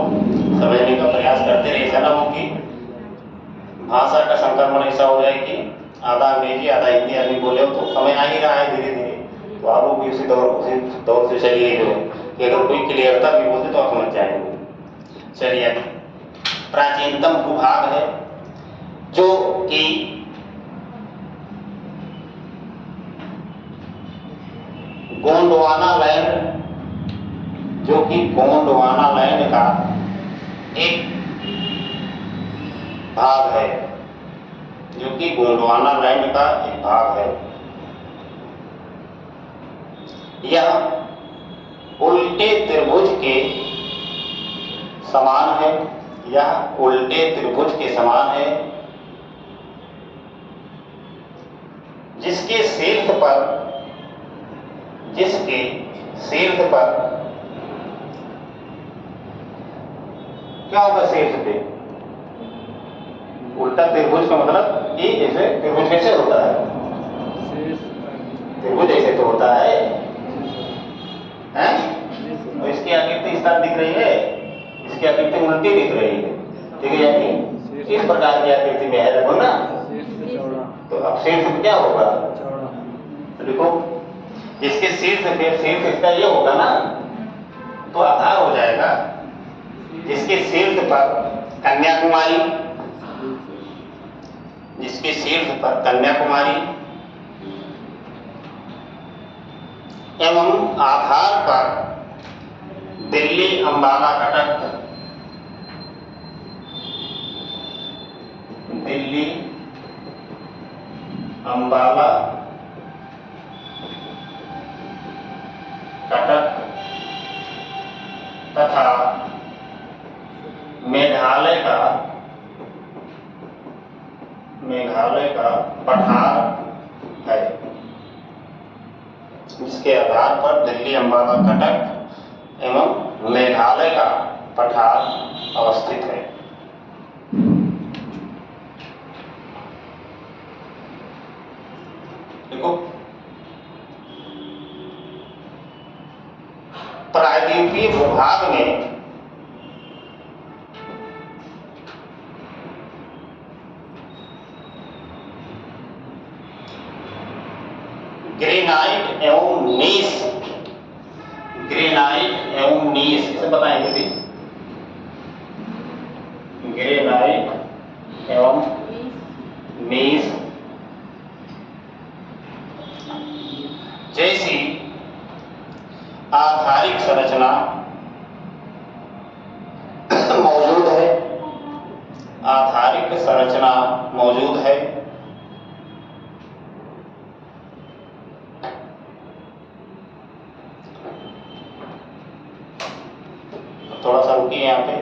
समझने का प्रयास करते रहे। ऐसा ना हो कि भाषा का संक्रमण ऐसा हो जाए कि आधा अंग्रेजी आधा हिंदी आदमी बोले हो, तो समय आ ही रहा है धीरे धीरे। तो आप लोग भी उसी दौर से चलिए जो कि अगर कोई क्लियरता भी बोलते तो आप समझ जाएंगे। चलिए, अभी प्राचीनतम भूभाग है जो कि गोंडवाना लैंड, जो कि गोंडवाना लैंड का एक भाग है, जो कि गोंडवाना लैंड का एक भाग है। यह उल्टे त्रिभुज के समान है, यह उल्टे त्रिभुज के समान है, जिसके शीर्ष पर क्या होगा? शीर्ष पे उल्टा त्रिभुज का मतलब कि जैसे त्रिभुज कैसे होता है? त्रिभुज ऐसे तो होता है, हैं? तो इसकी आकृति इस तरह दिख रही है, इसकी आकृति उल्टी दिख रही है, ठीक है। यानी इस प्रकार की आकृति में है, देखो ना। तो अब शीर्ष पे क्या होगा? तो देखो, जिसके शीर्ष इसका ये होगा ना, तो आधार हो जाएगा। जिसके शीर्ष पर कन्याकुमारी, जिसके शीर्ष पर कन्याकुमारी एवं आधार पर दिल्ली अंबाला कटक, दिल्ली अंबाला कटक तथा मेघालय का पठार है, जिसके आधार पर दिल्ली अंबाला कटक एवं मेघालय का पठार अवस्थित है। देखो, प्रायद्वीपीय भूभाग में ग्रेनाइट एवं नीस, इसे बताएंगे भी। ग्रेनाइट एवं नीस जैसी आधारिक संरचना मौजूद है, आधारिक संरचना मौजूद है, थोड़ा सा रुकिए यहाँ पे,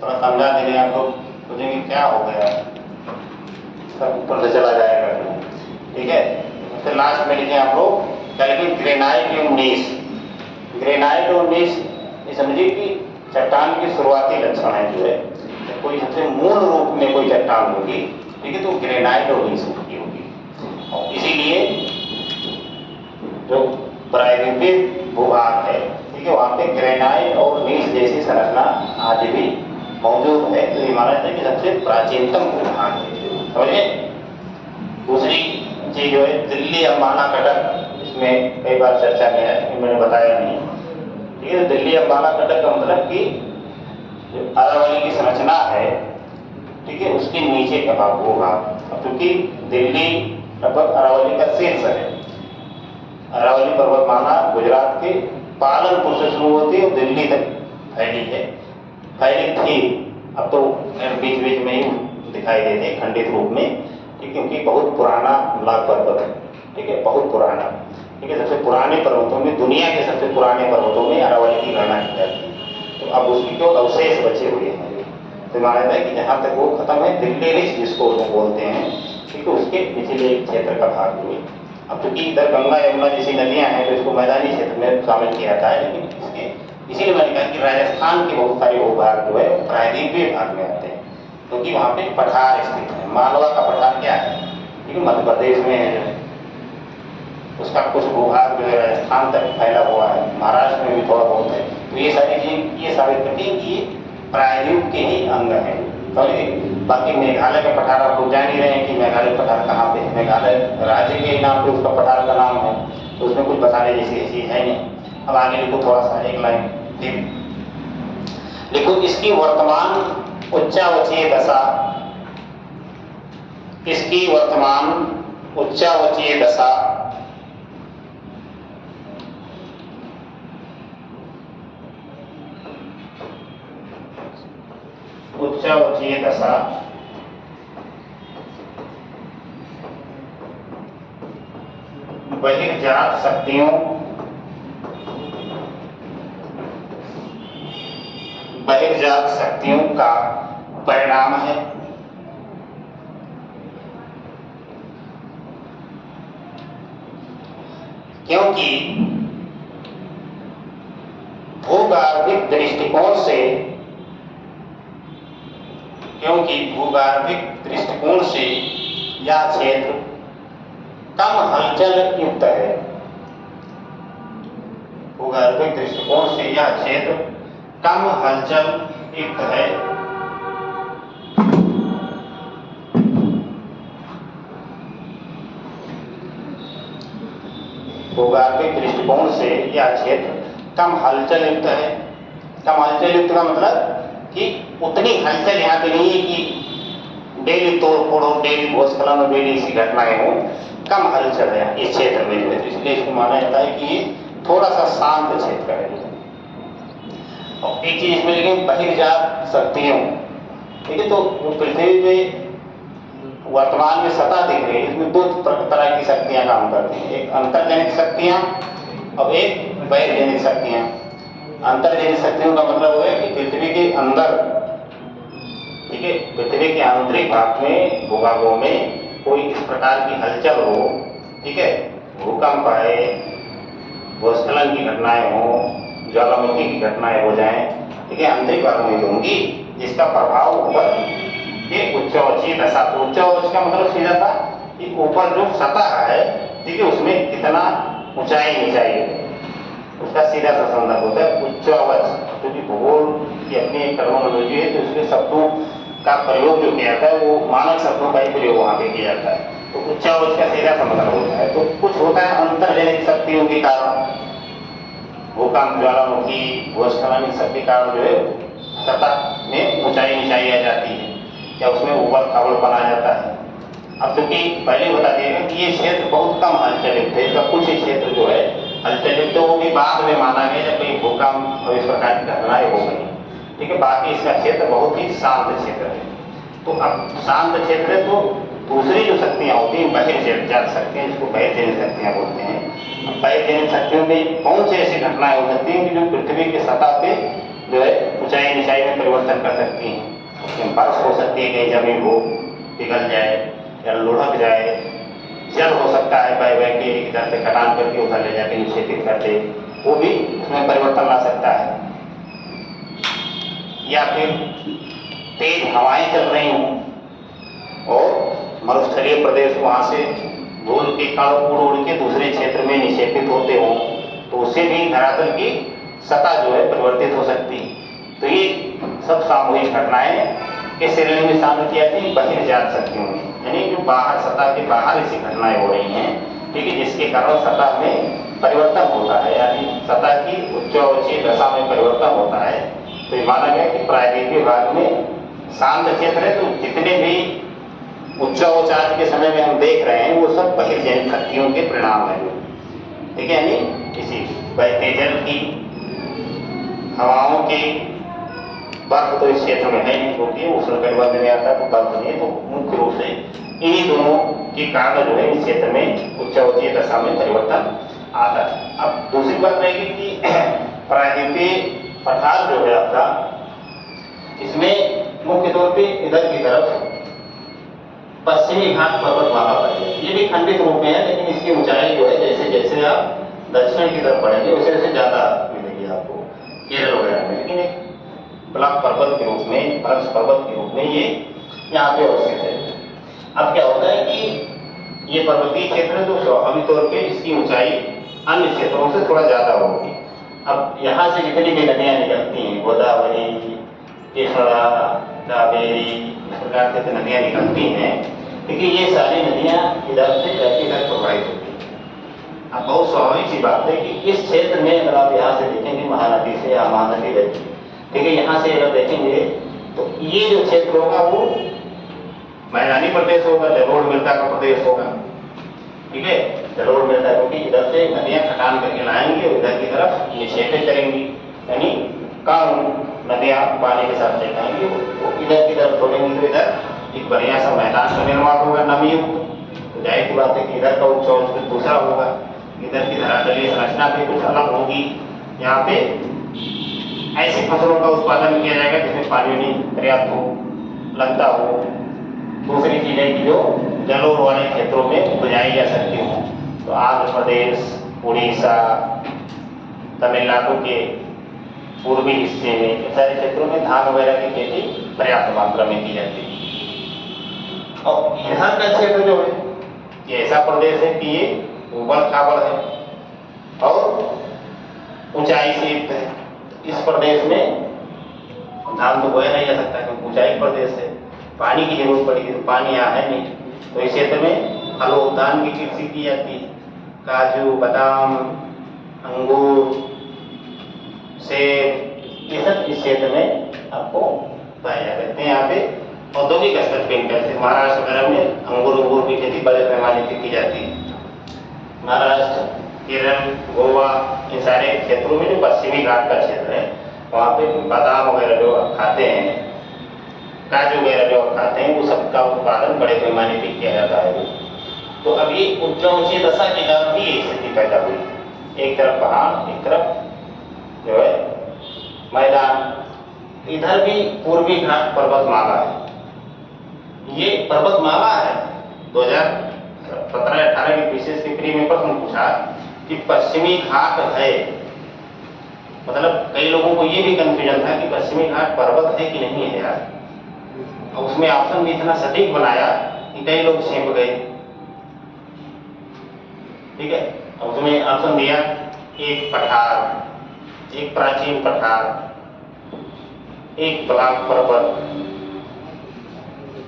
थोड़ा समझा देंगे आप लोग, सोचेंगे क्या हो गया, सब ऊपर से चला जाएगा, ठीक है। फिर लास्ट में लिखे आप लोग कैल्विन ग्रेनाइट एवं नीस। ग्रेनाइट और नीस ये समझिए कि चट्टान की शुरुआती लक्षण है जो है, तो कोई सबसे मूल रूप में कोई चट्टान होगी, ठीक है, तो ग्रेनाइट और नीस की होगी। और इसीलिए जो प्रायद्वीपीय भूभाग है, ठीक है, वहाँ पे ग्रेनाइट और नीस जैसी संरचना आज भी मौजूद है, तो ये माना जाता है कि सबसे प्राचीनतम भूभाग है, समझिए। दूसरी चीज जो है दिल्ली अंबाला कटक, इसमें कई बार चर्चा में है, मैंने बताया नहीं, ठीक है। दिल्ली अंबाला कटक का मतलब कि जो अरावली की संरचना है, ठीक है, उसके नीचे का भाग होगा, क्योंकि दिल्ली लगभग अरावली का शीर्ष है। अरावली पर्वतमाला गुजरात के पालनपुर से शुरू होती है और दिल्ली तक फैली है, फैली थी, अब तो बीच बीच में ही दिखाई देते हैं खंडित रूप में, ठीक है, क्योंकि बहुत पुराना लाभ पर्वत है, ठीक है, बहुत पुराना, ठीक है। सबसे पुराने पर्वतों में, दुनिया के सबसे पुराने पर्वतों में अरावली की गणना की जाती है। तो अब उसकी केवल अवशेष बचे हुए हैं, तो माना जाता है कि जहाँ तक वो खत्म है, दिल्ली रिच जिसको बोलते हैं, ठीक है, उसके निचले क्षेत्र का भाग हुए। अब चूंकि इधर गंगा यमुना जैसी नदियां हैं तो इसको मैदानी क्षेत्र में शामिल किया जाता है, लेकिन इसके इसीलिए मैंने कहा कि राजस्थान के बहुत सारे भूभाग जो है प्रायद्वीपीय भाग में आते हैं, क्योंकि वहाँ पे पठार स्थित है। मालवा का पठार क्या है, ठीक है, मध्य प्रदेश में है, उसका कुछ भूभाग जो है राजस्थान तक फैला हुआ है, महाराष्ट्र में भी थोड़ा बहुत है। तो ये सारी चीज ये साबित करती है कि प्रायद्वीप के ही अंग है। बाकी मेघालय का पठार आप लोग जान ही रहे हैं कि मेघालय पठार कहाँ पे है, मेघालय राज्य के नाम पे उसका पठार का नाम है, तो उसमें कुछ बताने जैसी चीज है नहीं। अब आगे लिखो थोड़ा सा, एक लाइन फिर लिखो, इसकी वर्तमान उच्चावचीय दशा, इसकी वर्तमान उच्चावचीय दशा उच्चावचीय दशा बहिर्जात शक्तियों का परिणाम है। क्योंकि भूगर्भिक दृष्टिकोण से यह क्षेत्र कम हलचल युक्त है। भूगर्भिक दृष्टिकोण से यह क्षेत्र कम हलचल युक्त है। भूगर्भिक दृष्टिकोण से यह क्षेत्र कम हलचल युक्त है। कम हलचल युक्त का मतलब कि उतनी हलचल यहाँ पे नहीं है कि डेली तोड़फोड़ हो, डेली भूस्खलन हो, डेली ऐसी घटनाएं हो, कम हलचल है इस क्षेत्र में, इसलिए इसको माना जाता है कि ये थोड़ा सा शांत क्षेत्र है। और एक चीज इसमें लिखें, बहिर्जात शक्तियों, ठीक है, तो पृथ्वी पे वर्तमान में सतह दिख रही है, इसमें दो तरह की शक्तियां काम करती हैं, एक अंतर्जनित शक्तियां और एक बहिर्जनित शक्तियां। अंतर्जनित शक्तियों का मतलब है कि पृथ्वी के अंदर, ठीक है, पृथ्वी के आंतरिक भाग में, भूभागों में कोई इस प्रकार की हलचल हो, ठीक है, भूकंप आए, भूस्खलन की घटनाएं हो, ज्वालामुखी की घटनाएं हो जाएं, ठीक है, आंतरिक भागों में होंगी, जिसका प्रभाव ऊपर ये उच्चावचीय दशा। उच्चावच का मतलब सीधा था कि ऊपर जो सतह है, ठीक है, उसमें कितना ऊंचाई नीचाई है, उसका सीधा सा संदर्भ होता है उच्चावच। क्योंकि भूगोल की अपनी एक टर्मिनोलॉजी है, तो उसमें शब्दों का प्रयोग जो किया जाता है वो मानक शब्दों का ही प्रयोग वहाँ पे किया जाता है, तो उच्चावच का सीधा सा मतलब होता है। तो कुछ होता है अंतर्जनित शक्तियों के कारण, भूकंप, ज्वालामुखी, भूस्खलन, इन सब के कारण जो है सतह में ऊंचाई नीचाई आ जाती है या उसमें उबड़ खाबड़पन आ जाता है। अब क्योंकि पहले बता दिएगा कि ये क्षेत्र बहुत कम हलचल है, इसका कुछ ही क्षेत्र जो है हलचल, तो वो भी बाद में माना गया जब कोई भूकंप और इस प्रकार की घटनाएं हो गई। ठीक है, बाकी इसका क्षेत्र बहुत ही शांत क्षेत्र है। तो अब शांत क्षेत्र है तो दूसरी जो शक्तियाँ होती हैं बहिर्जात शक्तियाँ, जिसको बहिर्जनित शक्तियाँ बोलते हैं। अब बहिर्जनित शक्तियों में कौन सी ऐसी घटनाएं हो सकती हैं कि जो पृथ्वी की सतह पे जो है ऊंचाई निचाई में परिवर्तन कर सकती हैं। उसमें बर्फ हो सकती है, कहीं जमीन हो पिघल जाए या लुढ़क जाए, जल हो सकता है बह बह के इधर से कटान करके उधर ले जाके निक्षेपित कर दे, वो भी उसमें परिवर्तन ला सकता है। या फिर तेज हवाएं चल रही हों और मरुस्थलीय प्रदेश वहाँ से धूल के कण उड़ उड़ के दूसरे क्षेत्र में निक्षेपित होते हों, तो उससे भी धरातल की सतह जो है परिवर्तित हो सकती है। तो ये सब सामूहिक घटनाएं के श्रेणी में शामिल की जाती है बहिर्जात शक्तियों में, यानी जो बाहर सतह के बाहर ऐसी घटनाएं हो रही हैं, ठीक है, जिसके कारण सतह में परिवर्तन होता है, यानी सतह की उच्चावचीय दशा में परिवर्तन होता है। तो ये माना गया कि प्रायद्वीपीय भाग में शांत क्षेत्र है, तो जितने भी उच्चावच आज के समय में हम देख रहे हैं वो सब बहिर्जनित शक्तियों के परिणाम है। ठीक है, यानी इसी बहते जल की, हवाओं की, बर्फ तो इस क्षेत्र में है नहीं, क्योंकि उष्णकटिबंध में आता है तो बर्फ नहीं है। तो मुख्य रूप से इन्हीं दोनों के कारण जो है इस क्षेत्र में उच्चावचीय दशा में परिवर्तन आता है। अब दूसरी बात रहेगी कि प्रायद्वीपीय पठार जो है आपका, इसमें मुख्य तौर पे इधर की तरफ पश्चिमी घाट पर्वतमाला पाई, ये भी खंडित रूप में है, लेकिन इसकी ऊंचाई जो है जैसे जैसे आप दक्षिण की तरफ बढ़ेंगे वैसे वैसे ज्यादा मिलेगी आपको केरल वगैरह में, लेकिन एक ब्लॉक पर्वत के रूप में, परस पर्वत के रूप में ये यहाँ पे अवस्थित है। अब क्या होता है कि ये पर्वतीय क्षेत्र है तो स्वाभाविक तौर पे इसकी ऊंचाई अन्य क्षेत्रों से थोड़ा ज्यादा होगी। अब यहाँ से जितनी भी नदियाँ निकलती हैं, गोदावरी, कृष्णा, कावेरी, इस प्रकार से नदियाँ निकलती हैं, क्योंकि ये सारी नदियाँ इधर से इधर प्रवाहित होती हैं। अब बहुत स्वाभाविक सी बात है कि इस क्षेत्र में अगर आप यहाँ से देखेंगे महानदी से या महानदी बहती है, ठीक है, यहाँ से अगर देखेंगे तो ये जो क्षेत्र होगा वो मैदानी प्रदेश होगा, जलोढ़ मृदा का प्रदेश होगा। ठीक है, जलोढ़ मृदा, क्योंकि इधर से नदियाँ खटान करके लाएंगी और इधर की तरफ निक्षेपित करेंगी, यानी कण नदियाँ पानी के साथ चलाएंगी, वो इधर की तरफ छोड़ेंगी तो इधर एक बढ़िया सा मैदान का निर्माण होगा नमी युक्त। तो जाहिर सी बात है कि इधर का उच्चावच कुछ दूसरा होगा, इधर की धरातलीय संरचना भी कुछ अलग होगी। यहाँ पे ऐसी फसलों का उत्पादन किया जाएगा जिसमें पानी नहीं पर्याप्त हो, लगता हो। दूसरी चीज है कि जो जलोढ़ वाले क्षेत्रों में उपजाई जा सकती हो, तो आंध्र प्रदेश, उड़ीसा, तमिलनाडु के पूर्वी हिस्से में, इन सारे क्षेत्रों में धान वगैरह की खेती पर्याप्त मात्रा में की जाती है। और इधर का क्षेत्र जो है ये ऐसा प्रदेश है कि ये उबड़ खाबड़ है और ऊंचाई से युक्त है। इस प्रदेश में धान तो बोया नहीं जा सकता क्योंकि ऊंचाई प्रदेश है, पानी की जरूरत पड़ेगी, तो पानी यहाँ है नहीं। तो इस क्षेत्र में फलोद्यान की कृषि की जाती है, काजू, बादाम, अंगूर, सेब, ये सब इस क्षेत्र में आपको पाए जा सकते हैं। यहाँ पे औद्योगिक स्तर पे जैसे महाराष्ट्र वगैरह में अंगूर की खेती बड़े पैमाने पर की जाती है। महाराष्ट्र, केरल, गोवा, इन सारे क्षेत्रों में जो पश्चिमी घाट का क्षेत्र है वहाँ पे बादाम वगैरह जो आप खाते हैं, काजू वगैरह जो आप खाते हैं, वो सबका उत्पादन बड़े पैमाने पर किया जाता है। तो अब ये उच्चावचीय दशा के कारण भी स्थिति पैदा हुई, एक तरफ पहाड़, एक तरफ जो है मैदान। इधर भी पूर्वी घाट पर्वतमाला है, ये पर्वतमाला है। 2017-18 की विशेष के प्री में प्रश्न पूछा कि पश्चिमी घाट है, मतलब कई लोगों को ये भी कंफ्यूजन था कि पश्चिमी घाट पर्वत है कि नहीं है यार। और उसमें ऑप्शन भी इतना सटीक बनाया कि कई लोग छिप गए। ठीक है, और उसमें ऑप्शन दिया एक पठार, एक प्राचीन पठार, एक ब्लॉक पर्वत,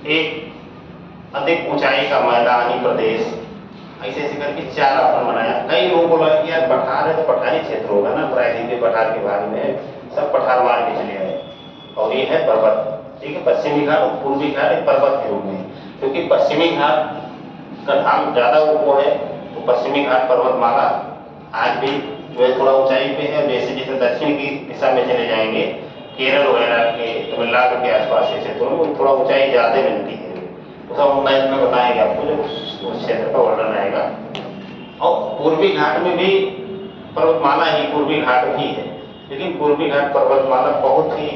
एक अधिक ऊंचाई का मैदानी प्रदेश, ऐसे ऐसे करके 4 ऑप्शन बनाया। कई लोगों को लगा कि यार पठार है तो पठारी क्षेत्र होगा ना, प्रायद्वीपीय पठार के बारे में सब पठार मान के चले आए, और ये है पर्वत। ठीक है, पश्चिमी घाट और पूर्वी घाट एक पर्वत के रूप में, क्योंकि पश्चिमी घाट का ढाल ज्यादा ऊपर है तो पश्चिमी घाट पर्वतमाला आज भी जो है थोड़ा ऊंचाई पे है। जैसे जैसे दक्षिण की दिशा में चले जाएंगे, केरल वगैरह के, तमिलनाडु के आसपास के क्षेत्रों में थोड़ा ऊंचाई ज़्यादा मिलती है। तो सब मैथ में बताएंगे आपको जब उस क्षेत्र का वर्णन आएगा। और पूर्वी घाट में भी पर्वतमाला ही पूर्वी घाट भी है, लेकिन पूर्वी घाट पर्वतमाला बहुत ही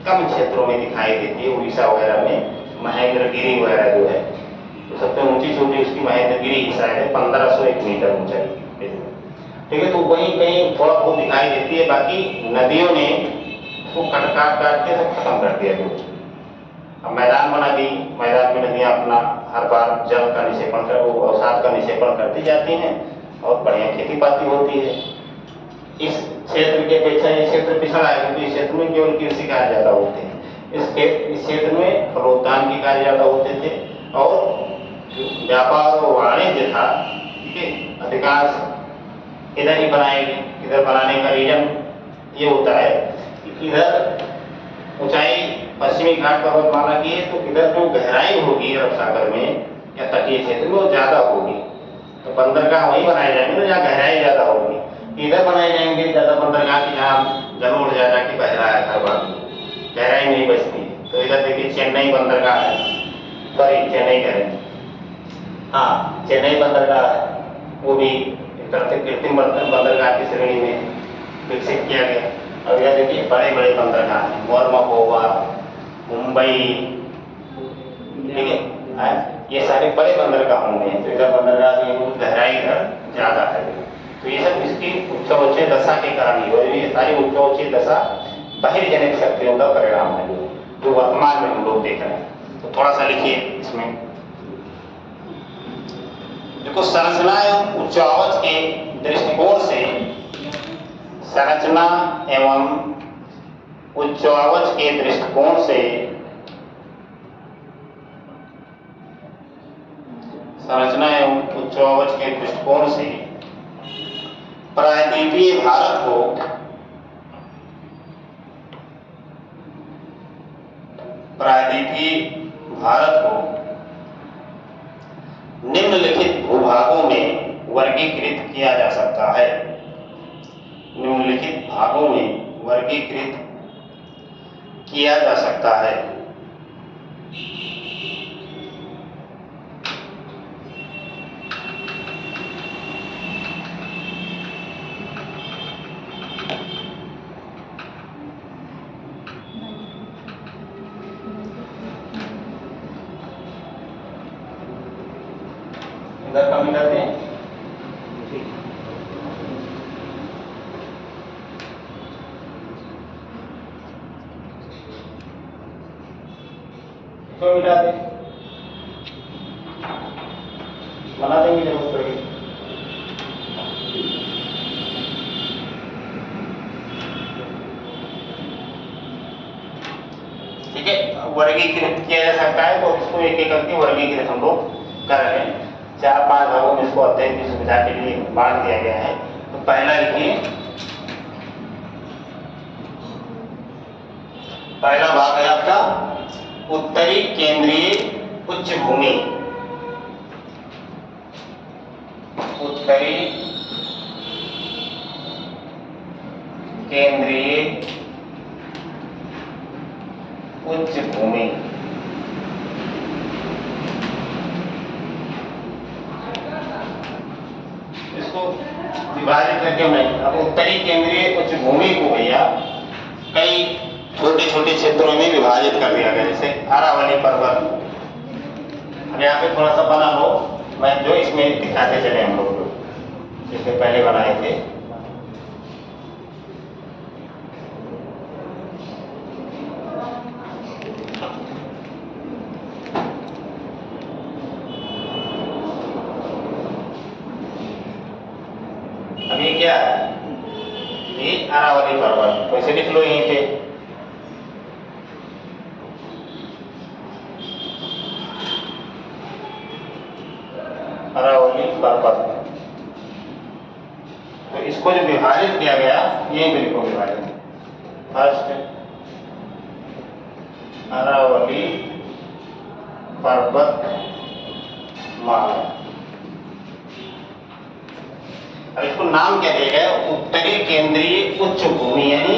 कम क्षेत्रों में दिखाई देती है। उड़ीसा वगैरह में महेंद्रगिरी वगैरह जो है, तो सबसे ऊंची चोटी उसकी महेंद्रगिरी की शायद है 1501 मीटर ऊंचाई। ठीक है, तो वहीं कहीं थोड़ा बहुत दिखाई देती है। बाकी नदियों ने उसको काट के सब खत्म कर दिया। जो अब मैदान बना दी, मैदान में नदियां अपना हर बार जल का निक्षेपण कर, वो अवसाद का निक्षेपण करती जाती हैं और बढ़िया खेती पाती होती है। इस क्षेत्र के अपेक्षा ये क्षेत्र पिछड़ा है, क्योंकि इस क्षेत्र में केवल कृषि कार्य ज्यादा होते हैं। इस क्षेत्र में फलोत्पादन के कार्य ज्यादा होते थे और व्यापार और वाणिज्य था, ठीक है, अधिकांश इधर ही बनाएंगे। इधर बनाने का रीजन ये होता है कि इधर ऊंचाई पश्चिमी घाट पर्वतमाला की है, तो इधर जो गहराई होगी अरब सागर में या तटीय क्षेत्र में वो ज्यादा होगी, तो बंदरगाह वहीं बनाए जाएंगे ना जहाँ गहराई ज्यादा होगी। इधर बनाए जाएंगे ज्यादा बंदरगाह की जहाँ जल उड़ जा के बह रहा है, हर बार गहराई नहीं बचती। तो इधर देखिए चेन्नई बंदरगाह है, सॉरी चेन्नई करें, हाँ चेन्नई बंदरगाह है, वो भी एक तरह से कृत्रिम बंदरगाह की श्रेणी में विकसित किया गया। और यह देखिए बड़े बड़े बंदरगाह हैं, मोरमोगोवा, मुंबई, ठीक है, ये सारे बड़े बंदरगाह होंगे। तो इधर बंदरगाह की गहराई इधर ज्यादा है। तो ये सब इसकी उच्च दशा के कारण ही हो, ये सारी उच्च दशा बहिर्जनित शक्तियों का परिणाम है जो वर्तमान में हम लोग देख रहे हैं। तो थोड़ा सा लिखिए इसमें, देखो संरचना एवं उच्चावच के दृष्टिकोण से, संरचना एवं उच्चावच के दृष्टिकोण से, संरचना एवं उच्चावच के दृष्टिकोण से प्रायद्वीपीय भारत को निम्नलिखित भूभागों में वर्गीकृत किया जा सकता है। निम्नलिखित भागों में वर्गीकृत किया जा सकता है। इधर कमी करते हैं, इसको मिटा दें, बना देंगे जरूरत पड़ेगी। ठीक है, वर्गीकृत किया जा सकता है, तो इसको एक एक करके वर्गीकृत हम लोग कर रहे हैं। 4-5 भागों में इसको अध्ययन की सुविधा के लिए बांट दिया गया है। तो पहला लिखिए, पहला भाग है आपका उत्तरी केंद्रीय उच्च भूमि। उत्तरी केंद्रीय उच्च भूमि। इसको विभाजित करके मैं अब उत्तरी केंद्रीय उच्च भूमि को भैया कई छोटे छोटे क्षेत्रों में विभाजित कर दिया गया, जैसे अरावली पर्वत। अब यहाँ पे थोड़ा सा बना हो, मैं जो इसमें दिखाते चले हम लोग जिससे पहले बनाए थे। अब ये क्या है, ये अरावली पर्वत, वैसे लिख लो यहीं पे। अरावली पर्वत, तो इसको जो विभाजित किया गया यहीं पे लिखो विभाजित। फर्स्ट अरावली पर्वत माला। अब इसको नाम क्या दिया गया? उत्तरी केंद्रीय उच्च भूमि, यानी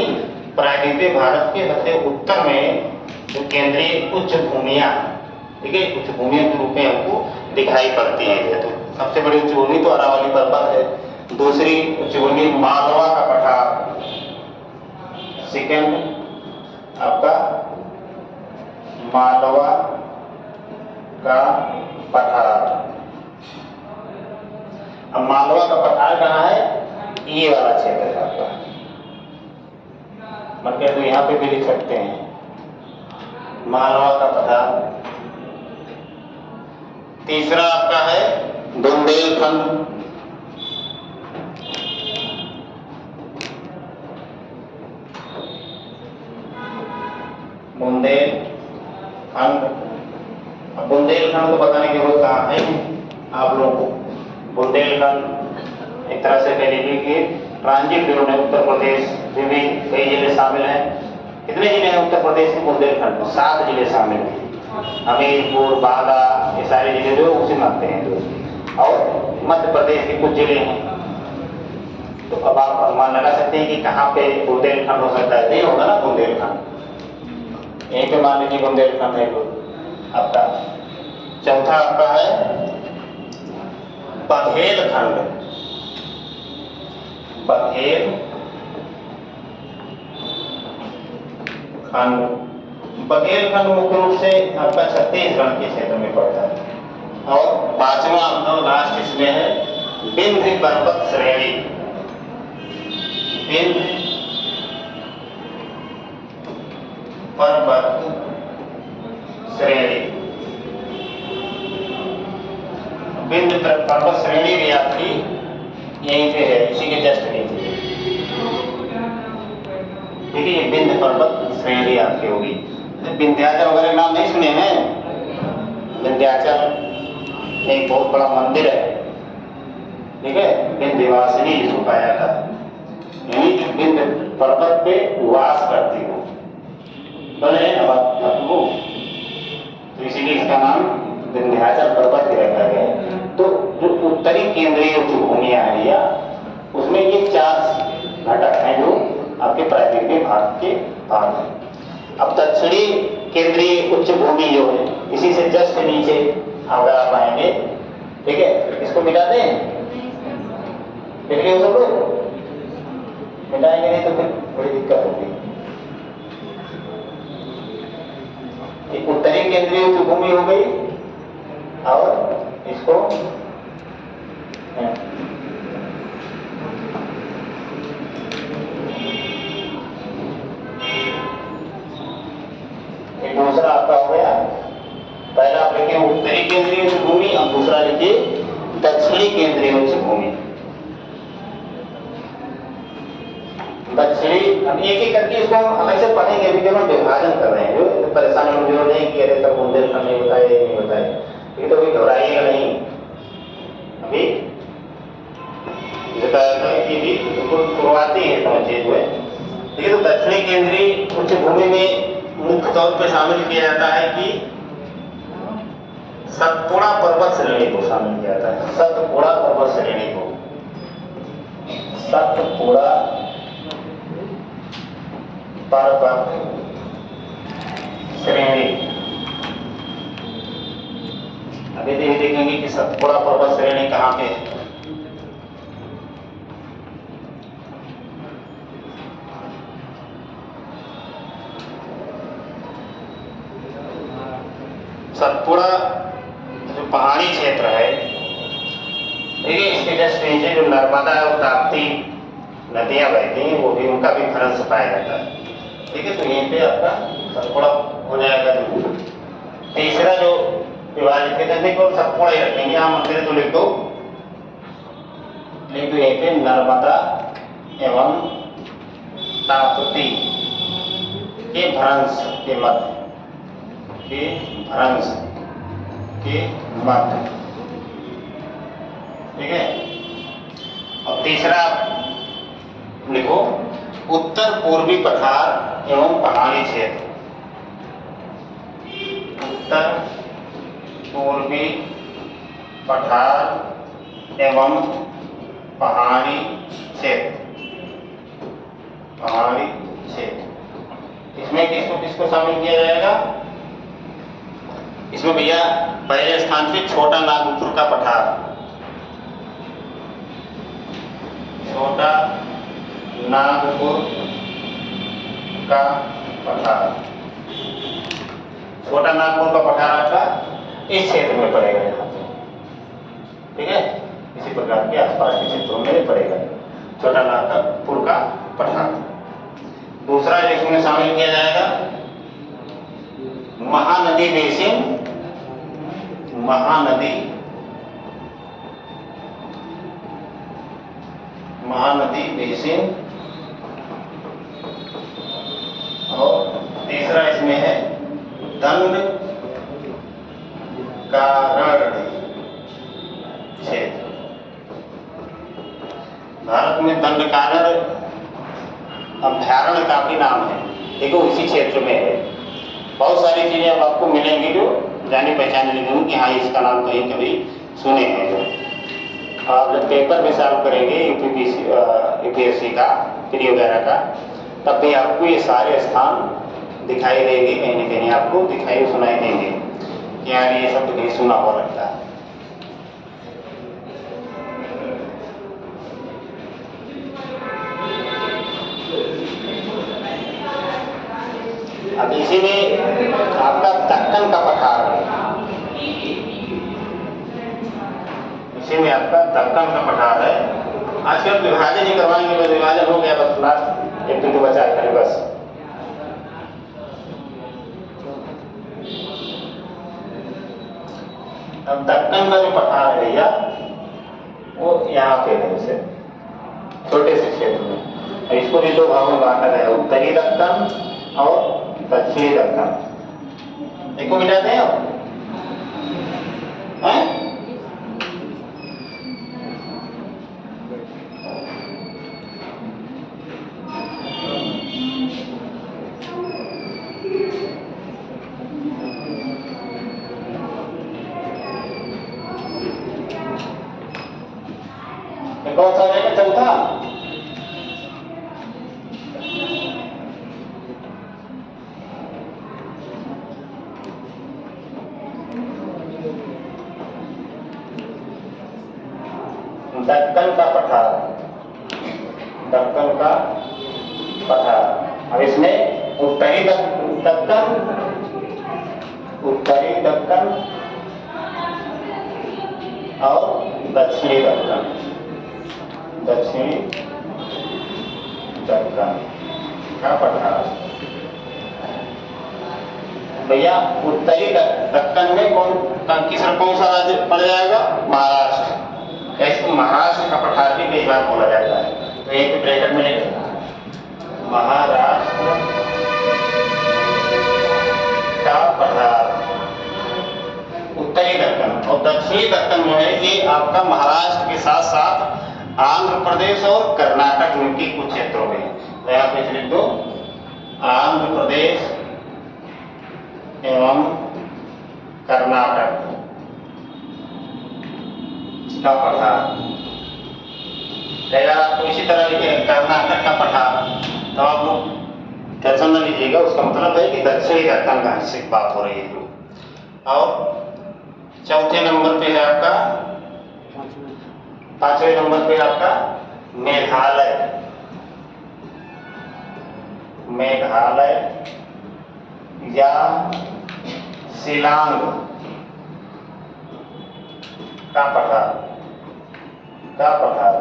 प्रायद्वीपीय भारत के सबसे उत्तर में जो केंद्रीय उच्च भूमियां, ठीक है, उच्च भूमियों के रूप में हमको दिखाई पड़ती है। तो सबसे बड़ी उच्च भूमि तो अरावली पर्वत है, दूसरी उच्च भूमि मालवा का पठार, सेकेंड आपका मालवा का पठार। अब मालवा का पठार कहाँ है? ये वाला क्षेत्र है आपका, मतलब तो यहाँ पे भी लिख सकते हैं मालवा का पठार। तीसरा आपका है बुंदेलखंड, बुंदेलखंड। अब बुंदेलखंड को बताने की जरूरत कहाँ है आप लोगों को? बुंदेलखंड एक तरह से कह लीजिए कि ट्रांजिट जोन है। उत्तर प्रदेश में भी कई जिले शामिल हैं। कितने जिले हैं उत्तर प्रदेश के बुंदेलखंड में? 7 जिले शामिल हैं। हमीरपुर, बांदा, ये सारे जिले जो उसी में आते हैं जो, और मध्य प्रदेश के कुछ जिले हैं। तो अब आप अनुमान लगा सकते हैं कि कहाँ पे बुंदेलखंड हो सकता है? नहीं होगा ना बुंदेलखंड, यहीं पे मान लीजिए बुंदेलखंड है आपका। चौथा आपका है बघेलखंड, बघेलखंड। बघेलखंड मुख्य रूप से आपका छत्तीसगढ़ के क्षेत्र में पड़ता है। और पांचवा आपका लास्ट इसमें है विंध्य पर्वत श्रेणी, विंध्य पर्वत श्रेणी। विंध्य पर्वत श्रेणी भी आपकी यहीं पे है, इसी के जस्ट नीचे, ठीक है। ये विंध्य पर्वत श्रेणी आपकी होगी। विंध्याचल वगैरह नाम नहीं सुने हैं? विंध्याचल एक बहुत बड़ा मंदिर है, ठीक है, विंध्यवासिनी जिसको कहा जाता है, यानी जो विंध्य पर्वत पे वास करती हो, बोले ना बात आपको, तो इसीलिए इसका नाम विंध्याचल पर्वत भी रखा गया है। तो जो उत्तरी केंद्रीय उच्च भूमियां हैं या उसमें ये 4 घटक हैं जो आपके प्रायद्वीपीय भारत के भाग हैं। अब दक्षिणी केंद्रीय उच्च भूमि जो है इसी से जस्ट नीचे अगर आप आएंगे, ठीक है, इसको मिटा दें, देख रहे हो सब लोग? मिटाएंगे नहीं तो फिर बड़ी दिक्कत होगी। एक उत्तरी केंद्रीय उच्च भूमि हो गई और इसको दूसरा आपका हो गया, पहला आप लिखिए उत्तरी केंद्रीय उच्च भूमि और दूसरा लिखिए दक्षिणी केंद्रीय उच्च भूमि। दक्षिणी, अब एक एक करके इसको हम अलग से पढ़ेंगे, अभी जब हम विभाजन कर रहे हैं, जो परेशान होने की जरूरत नहीं कि अरे तब बुंदेलखंड नहीं बताए, ये नहीं बताए, ये तो अभी घबराइएगा नहीं। अभी कि भी बिल्कुल शुरुआती है चीज में, ठीक है। तो दक्षिणी केंद्रीय उच्च भूमि में मुख्य तौर पर शामिल किया जाता है कि सतपुड़ा पर्वत श्रेणी को शामिल किया जाता है। सतपुड़ा पर्वत श्रेणी को, सतपुड़ा पर्वत श्रेणी। अभी देखेंगे कि सतपुड़ा पर्वत श्रेणी कहाँ पे है। सतपुड़ा जो पहाड़ी क्षेत्र है, ठीक है, इसके जस्ट नीचे जो नर्मदा और ताप्ती नदियां बहती हैं वो भी, उनका भी भ्रंश पाया जाता है, ठीक है। तो यहीं पे आपका सतपुड़ा हो जाएगा। जो तीसरा जो विभाजित करने को सतपुड़ा ही रखेंगे, यहाँ मंदिर तो लिख दो, यहीं पे नर्मदा एवं ताप्ती के भ्रंश के मध्य, के भ्रंश के मध्य, ठीक है। और तीसरा लिखो उत्तर पूर्वी पठार एवं पहाड़ी क्षेत्र, उत्तर पूर्वी पठार एवं पहाड़ी क्षेत्र, पहाड़ी क्षेत्र। इसमें किसको किसको शामिल किया जाएगा? इसमें भैया पहले स्थान पे छोटा नागपुर का पठार, छोटा नागपुर का पठार, छोटा नागपुर का पठार आपका इस क्षेत्र में पड़ेगा यहाँ पे, ठीक है। इसी प्रकार के आसपास के क्षेत्रों में पड़ेगा छोटा नागपुर का पठार। दूसरा इसमें शामिल किया जाएगा महानदी बेसिन, महानदी बेसिन। और तीसरा इसमें है दंड कारण्य क्षेत्र। भारत में दंडकारण्य अभ्यारण्य का भी नाम है, देखो इसी क्षेत्र में है। बहुत सारी चीजें अब आपको मिलेंगी जो जानी पहचानी नहीं कि हाँ इसका नाम कहीं कभी सुने हैं। जो आप जब पेपर में सॉल्व करेंगे यूपीएससी का प्री वगैरह का, तब भी आपको ये सारे स्थान दिखाई देंगे, कहीं ना कहीं आपको दिखाई सुनाई देंगे कि यार ये शब्द कहीं सुना हुआ लगता है। अब इसी में आपका दक्कन का पठार है, इसी में आपका दक्कन का पठार है। आजकल विभाजन ही करवाएंगे, बस विभाजन हो गया, बस लास्ट एक दिन तो बचा है बस। अब दक्कन का जो पठार है भैया वो यहाँ पे है, इसे छोटे से क्षेत्र में। इसको भी दो भागों में बांटा गया, उत्तरी दक्कन और दक्षिणी दक्कन। देखो मिटाते हैं आप, कौन सा रहेगा? चौथा दक्कन का पठार, दक्कन का पठार। अब इसमें उत्तरी दक्कन, उत्तरी दक्कन और दक्षिणी दक्कन, दक्षिणी दक्कन का पठार। भैया उत्तरी दक्कन में कौन सा राज्य पड़ जाएगा? महाराष्ट्र। इसको महाराष्ट्र का पठार भी कई बार बोला जाता है, तो एक ब्रैकेट में लिखेगा महाराष्ट्र का पठार, उत्तरी दक्कन। और दक्षिणी दक्कन जो है ये आपका महाराष्ट्र के साथ साथ आंध्र प्रदेश और कर्नाटक के कुछ क्षेत्रों में, तो यहाँ पे लिख दो आंध्र प्रदेश एवं कर्नाटक का पठार। अगर आपको इसी तरह लिखे कर्नाटक का पठार, तो आप लोग टेंशन न लीजिएगा, उसका मतलब है कि दक्षिणी दक्कन का से बात हो रही है। और चौथे नंबर पे है आपका, पांचवें नंबर पे आपका मेघालय, मेघालय या शिलांग का पठार, का पठार।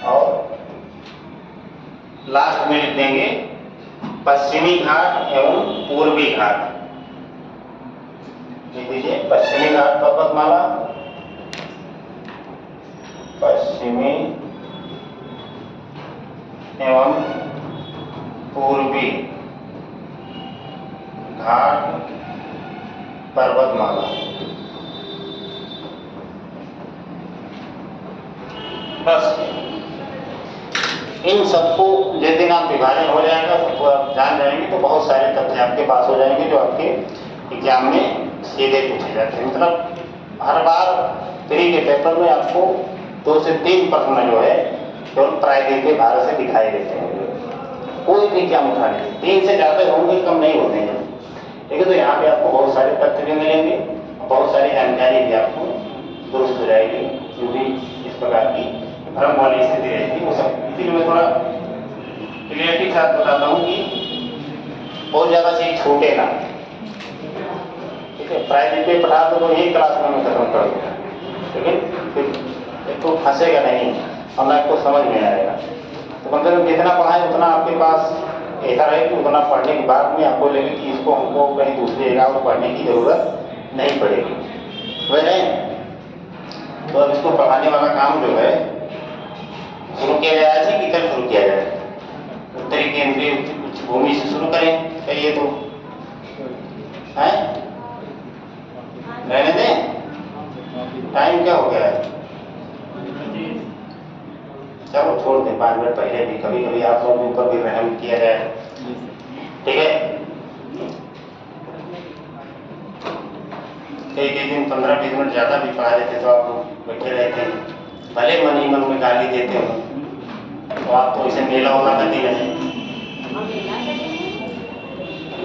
और लास्ट में लिख देंगे पश्चिमी घाट एवं पूर्वी घाट। लिख दीजिए पश्चिमी घाट पर्वतमाला, पश्चिमी एवं पूर्वी घाट पर्वतमाला। बस इन सबको जिस दिन आप विभाजन हो जाएगा, सबको आप जान जाएंगे, तो बहुत सारे तथ्य आपके पास हो जाएंगे जो आपके एग्जाम में सीधे पूछे जाते हैं। मतलब हर बार प्री के पेपर में आपको 2 से 3% जो है केवल प्रायद्वीप के भारत से दिखाई देते हैं। कोई भी क्या उठा लीजिए, 3 से ज़्यादा होंगे, कम नहीं होते हैं। ठीक है, तो यहाँ पे आपको बहुत सारे तथ्य भी मिलेंगे, बहुत सारी जानकारी भी आपको दुरुस्त हो जाएगी। जो भी इस प्रकार की भ्रम वाली स्थिति रहेगी वो सब, इसीलिए मैं थोड़ा क्लियरिटी के साथ बताता हूँ कि बहुत ज़्यादा चीज छूटे ना। ठीक है, प्राइवेट पे पढ़ा तो यही क्लास में खत्म कर दूँगा, लेकिन फिर एक तो फंसेगा नहीं और ना आपको समझ में आएगा। तो मतलब जितना पढ़ाएं उतना आपके पास ऐसा रहे कि उतना पढ़ने के बाद में आपको लगे कि इसको हमको कहीं दूसरी जगह पर पढ़ने की जरूरत नहीं पड़ेगी। वह तो अब इसको पढ़ाने वाला काम जो है शुरू किया जाए थे कि कल शुरू किया जाए? उत्तरी केंद्रीय उच्च भूमि से शुरू करें, कहिए तो है? रहने दें, टाइम क्या हो गया है? चलो छोड़ दें, 5 मिनट पहले भी कभी कभी आप लोगों के ऊपर भी रहम किया जाए। ठीक है, कई दिन 15-20 मिनट ज़्यादा भी पढ़ा देते तो आप लोग बैठे रहते हैं, भले मन ही मन में गाली देते हो तो आप तो इसे मेला होना गति नहीं।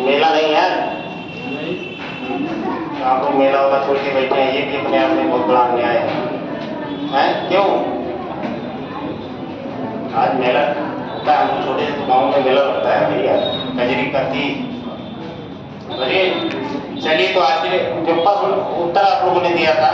मेला नहीं है, आप लोग मेला होगा छोड़ के बैठे हैं, ये भी अपने आप में बहुत बड़ा अन्याय है। क्यों? आज मेला होता है, हम छोटे से गाँव में मेला लगता है भैया, कजरी का तीज। चलिए, तो आज के जो उत्तर आप लोगों ने दिया था